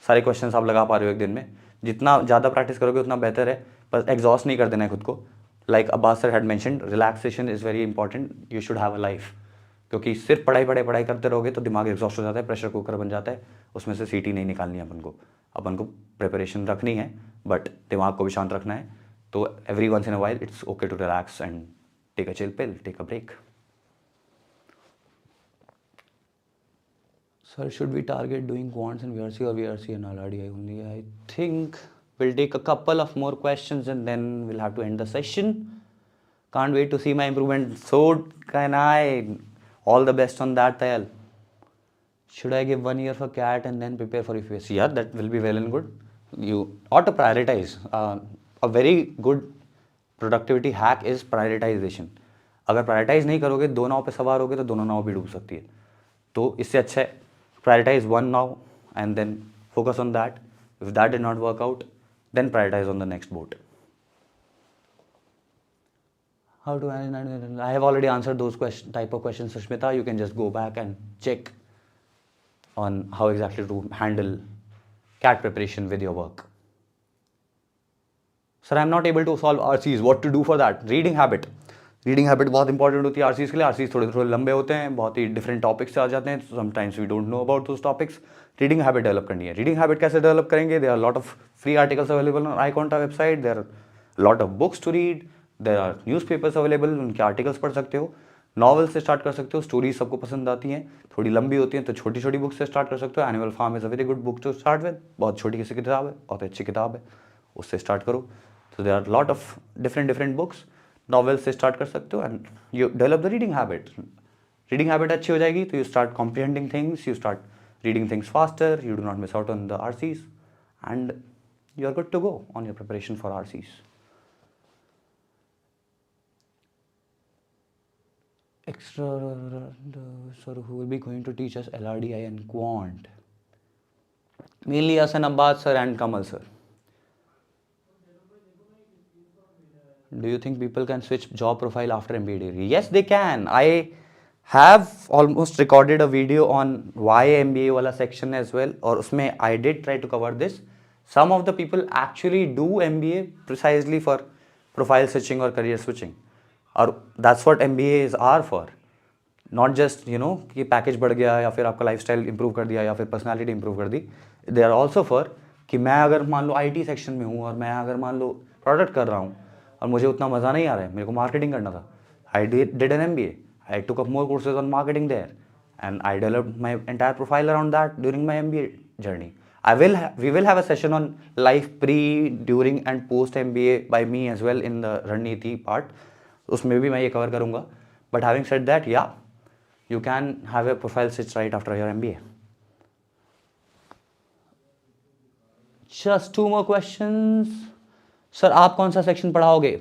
सारे questions आप लगा पा रहे हो एक दिन में. जितना ज़्यादा प्रैक्टिस करोगे उतना बेहतर है, बस एग्जॉस्ट नहीं कर देना है खुद को. Like Abbas sir had mentioned, relaxation is very important. You should have a life, क्योंकि सिर्फ पढ़ाई करते रहोगे तो दिमाग एग्जॉस्ट हो जाता है, प्रेशर कुकर बन जाता है. उसमें से सीटी नहीं निकालनी है अपन को प्रिपरेशन रखनी है बट दिमाग को भी शांत रखना है. तो every once in a while it's okay to relax and take a chill pill, take a break. Sir, should we target doing quants and VRC or VRC and RDI only? I think we'll take a couple of more questions and then we'll have to end the session. Can't wait to see my improvement. So can I. All the best on that, Tayal. Should I give 1 year for CAT and then prepare for UPSC? Yeah, that will be well and good. You ought to prioritize. A very good productivity hack is prioritisation. अगर prioritise नहीं करोगे, दो नाव पे सवार होगे तो दोनों नाव भी डूब सकती है. तो इससे अच्छा है prioritize one now and then focus on that. If that did not work out then prioritize on the next boat. How to manage? I have already answered those type of question Sushmita. You can just go back and check on how exactly to handle CAT preparation with your work. Sir, I am not able to solve RCs. What to do for that? Reading habit. Reading habit बहुत important होती है RCs के लिए. RCs थोड़े लंबे होते हैं, बहुत ही डिफरेंट टॉपिक्स से आ जाते हैं. Sometimes we don't know about those topics. Reading habit develop करनी है. रीडिंग हैबिट कैसे डेवलप करेंगे? There are lot of free articles available on iQuanta website. There are lot of books to read. There are newspapers available, उनके articles पढ़ सकते हो. Novel से start कर सकते हो. स्टोरीज सबको पसंद आती हैं, थोड़ी लंबी होती हैं तो छोटी छोटी बुक से स्टार्ट कर सकते हो. Animal farm is a very good book to start with. बहुत छोटी किसी किताब है, बहुत अच्छी किताब है, उससे स्टार्ट करो. So there are a lot of different books. Novels से start कर सकते हो and you develop the reading habit. Reading habit अच्छी हो जाएगी तो you start comprehending things, you start reading things faster, you do not miss out on the RCs and you are good to go on your preparation for RCs. Extra, sir, who will be going to teach us LRDI and Quant? Mainly us and Abbas sir and Kamal sir. Do you think people can switch job profile after MBA degree? Yes, they can. I have almost recorded a video on why MBA wala section as well. और उसमें I did try to cover this. Some of the people actually do MBA precisely for profile switching or career switching. और that's what MBAs are for. Not just कि package बढ़ गया या फिर आपका lifestyle improve कर दिया या फिर पर्सनालिटी इंप्रूव कर दी. They are also for कि मैं अगर मान लो IT सेक्शन में हूँ और मैं अगर मान लो प्रोडक्ट कर रहा हूँ और मुझे उतना मज़ा नहीं आ रहा है, मेरे को मार्केटिंग करना था. I did an MBA. I took up more courses on marketing there and I developed my entire profile around that during my MBA journey. We will have a session on life pre, during and post MBA by me as well in the रणनीति part. उसमें भी मैं ये cover करूँगा. But having said that, या you can have a profile switch right after your MBA. Just 2 more questions. Sir आप कौन सा सेक्शन पढ़ाओगे?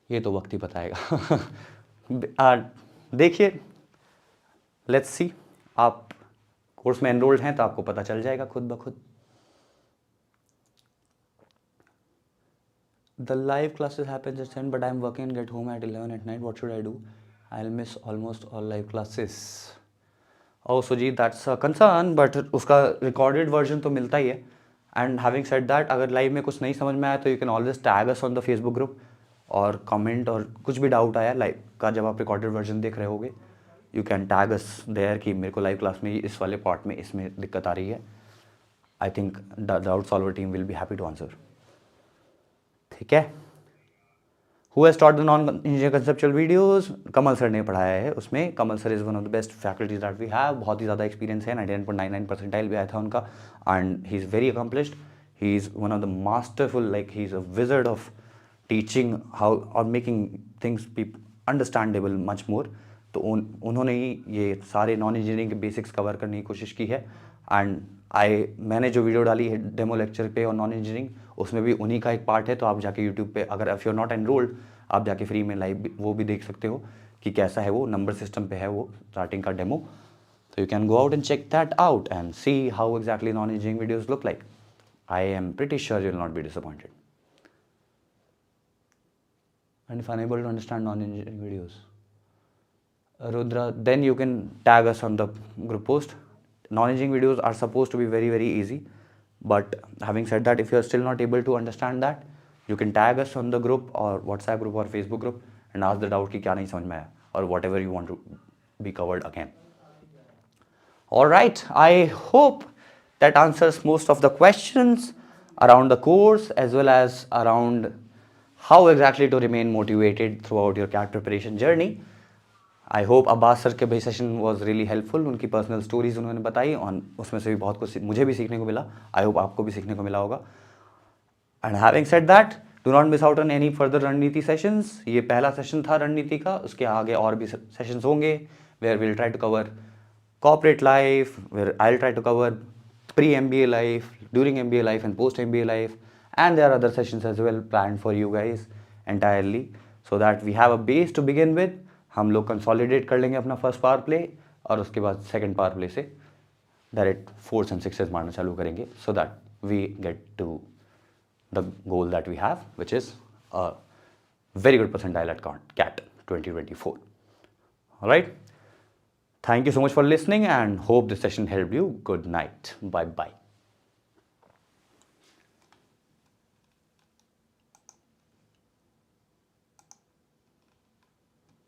ये तो वक्त ही बताएगा. देखिए, लेट्स सी. आप कोर्स में एनरोल्ड हैं तो आपको पता चल जाएगा खुद ब खुद. The live classes happens at 10, but I'm working and get home at 11 at night. What should I do? I'll miss almost all live classes. Oh, Sujit, that's a concern, but उसका recorded version तो मिलता ही है. And having said that, अगर live में कुछ नहीं समझ में आया तो you can always tag us on the Facebook group और comment, और कुछ भी डाउट आया लाइव का जब आप recorded version देख रहे होगे, you can tag us there कि मेरे को लाइव क्लास में इस वाले पार्ट में इसमें दिक्कत आ रही है. I think the doubt solver team will be happy to answer. ठीक है. Who has taught the non-engineer conceptual videos? Kamal sir ने पढ़ाया है उसमें. Kamal sir is one of the best faculties that we have. बहुत ही ज़्यादा एक्सपीरियंस है. 99.99 परसेंटाइल भी आया था उनका. And he is very accomplished. He is one of the masterful, like he is a wizard of teaching how और making things understandable much more. तो उन्होंने ही ये सारे नॉन इंजीनियरिंग के बेसिक्स कवर करने की कोशिश की है. एंड मैंने जो वीडियो डाली है डेमो लेक्चर पे और नॉन इंजीनियरिंग, उसमें भी उन्हीं का एक पार्ट है. तो आप जाके यूट्यूब पे, अगर if you are not enrolled, आप जाके फ्री में लाइव वो भी देख सकते हो कि कैसा है वो. नंबर सिस्टम पे है वो स्टार्टिंग का डेमो. तो you can go out and check that out and see how exactly non engineering videos look like. I am pretty sure you will not be disappointed. And if unable to understand non engineering videos, Rudra, then you can tag us on the group post. Non-engineering videos are supposed to be very, very easy. But having said that, if you are still not able to understand that, you can tag us on the group or WhatsApp group or Facebook group and ask the doubt कि क्या नहीं समझ में आया, or whatever you want to be covered again. Alright, I hope that answers most of the questions around the course as well as around how exactly to remain motivated throughout your CAT preparation journey. I hope Abbas sir के भी session was really helpful. उनकी personal stories उन्होंने बताई और उसमें से भी बहुत कुछ मुझे भी सीखने को मिला. आई होप आपको भी सीखने को मिला होगा. And having said that, do not miss out on any further रणनीति सेशंस. ये पहला सेशन था रणनीति का. उसके आगे और भी सेशंस होंगे where will try to cover corporate life, where I will try to cover pre MBA life, during MBA life and post MBA life. And there are other sessions as well planned for you guys entirely, so that we have a base to begin with. हम लोग consolidate कर लेंगे अपना first power play और उसके बाद second power play से direct 4s and 6s मारना चालू करेंगे, so that we get to the goal that we have, which is a very good percentile at CAT 2024. Alright, thank you so much for listening and hope this session help you. Good night, bye bye.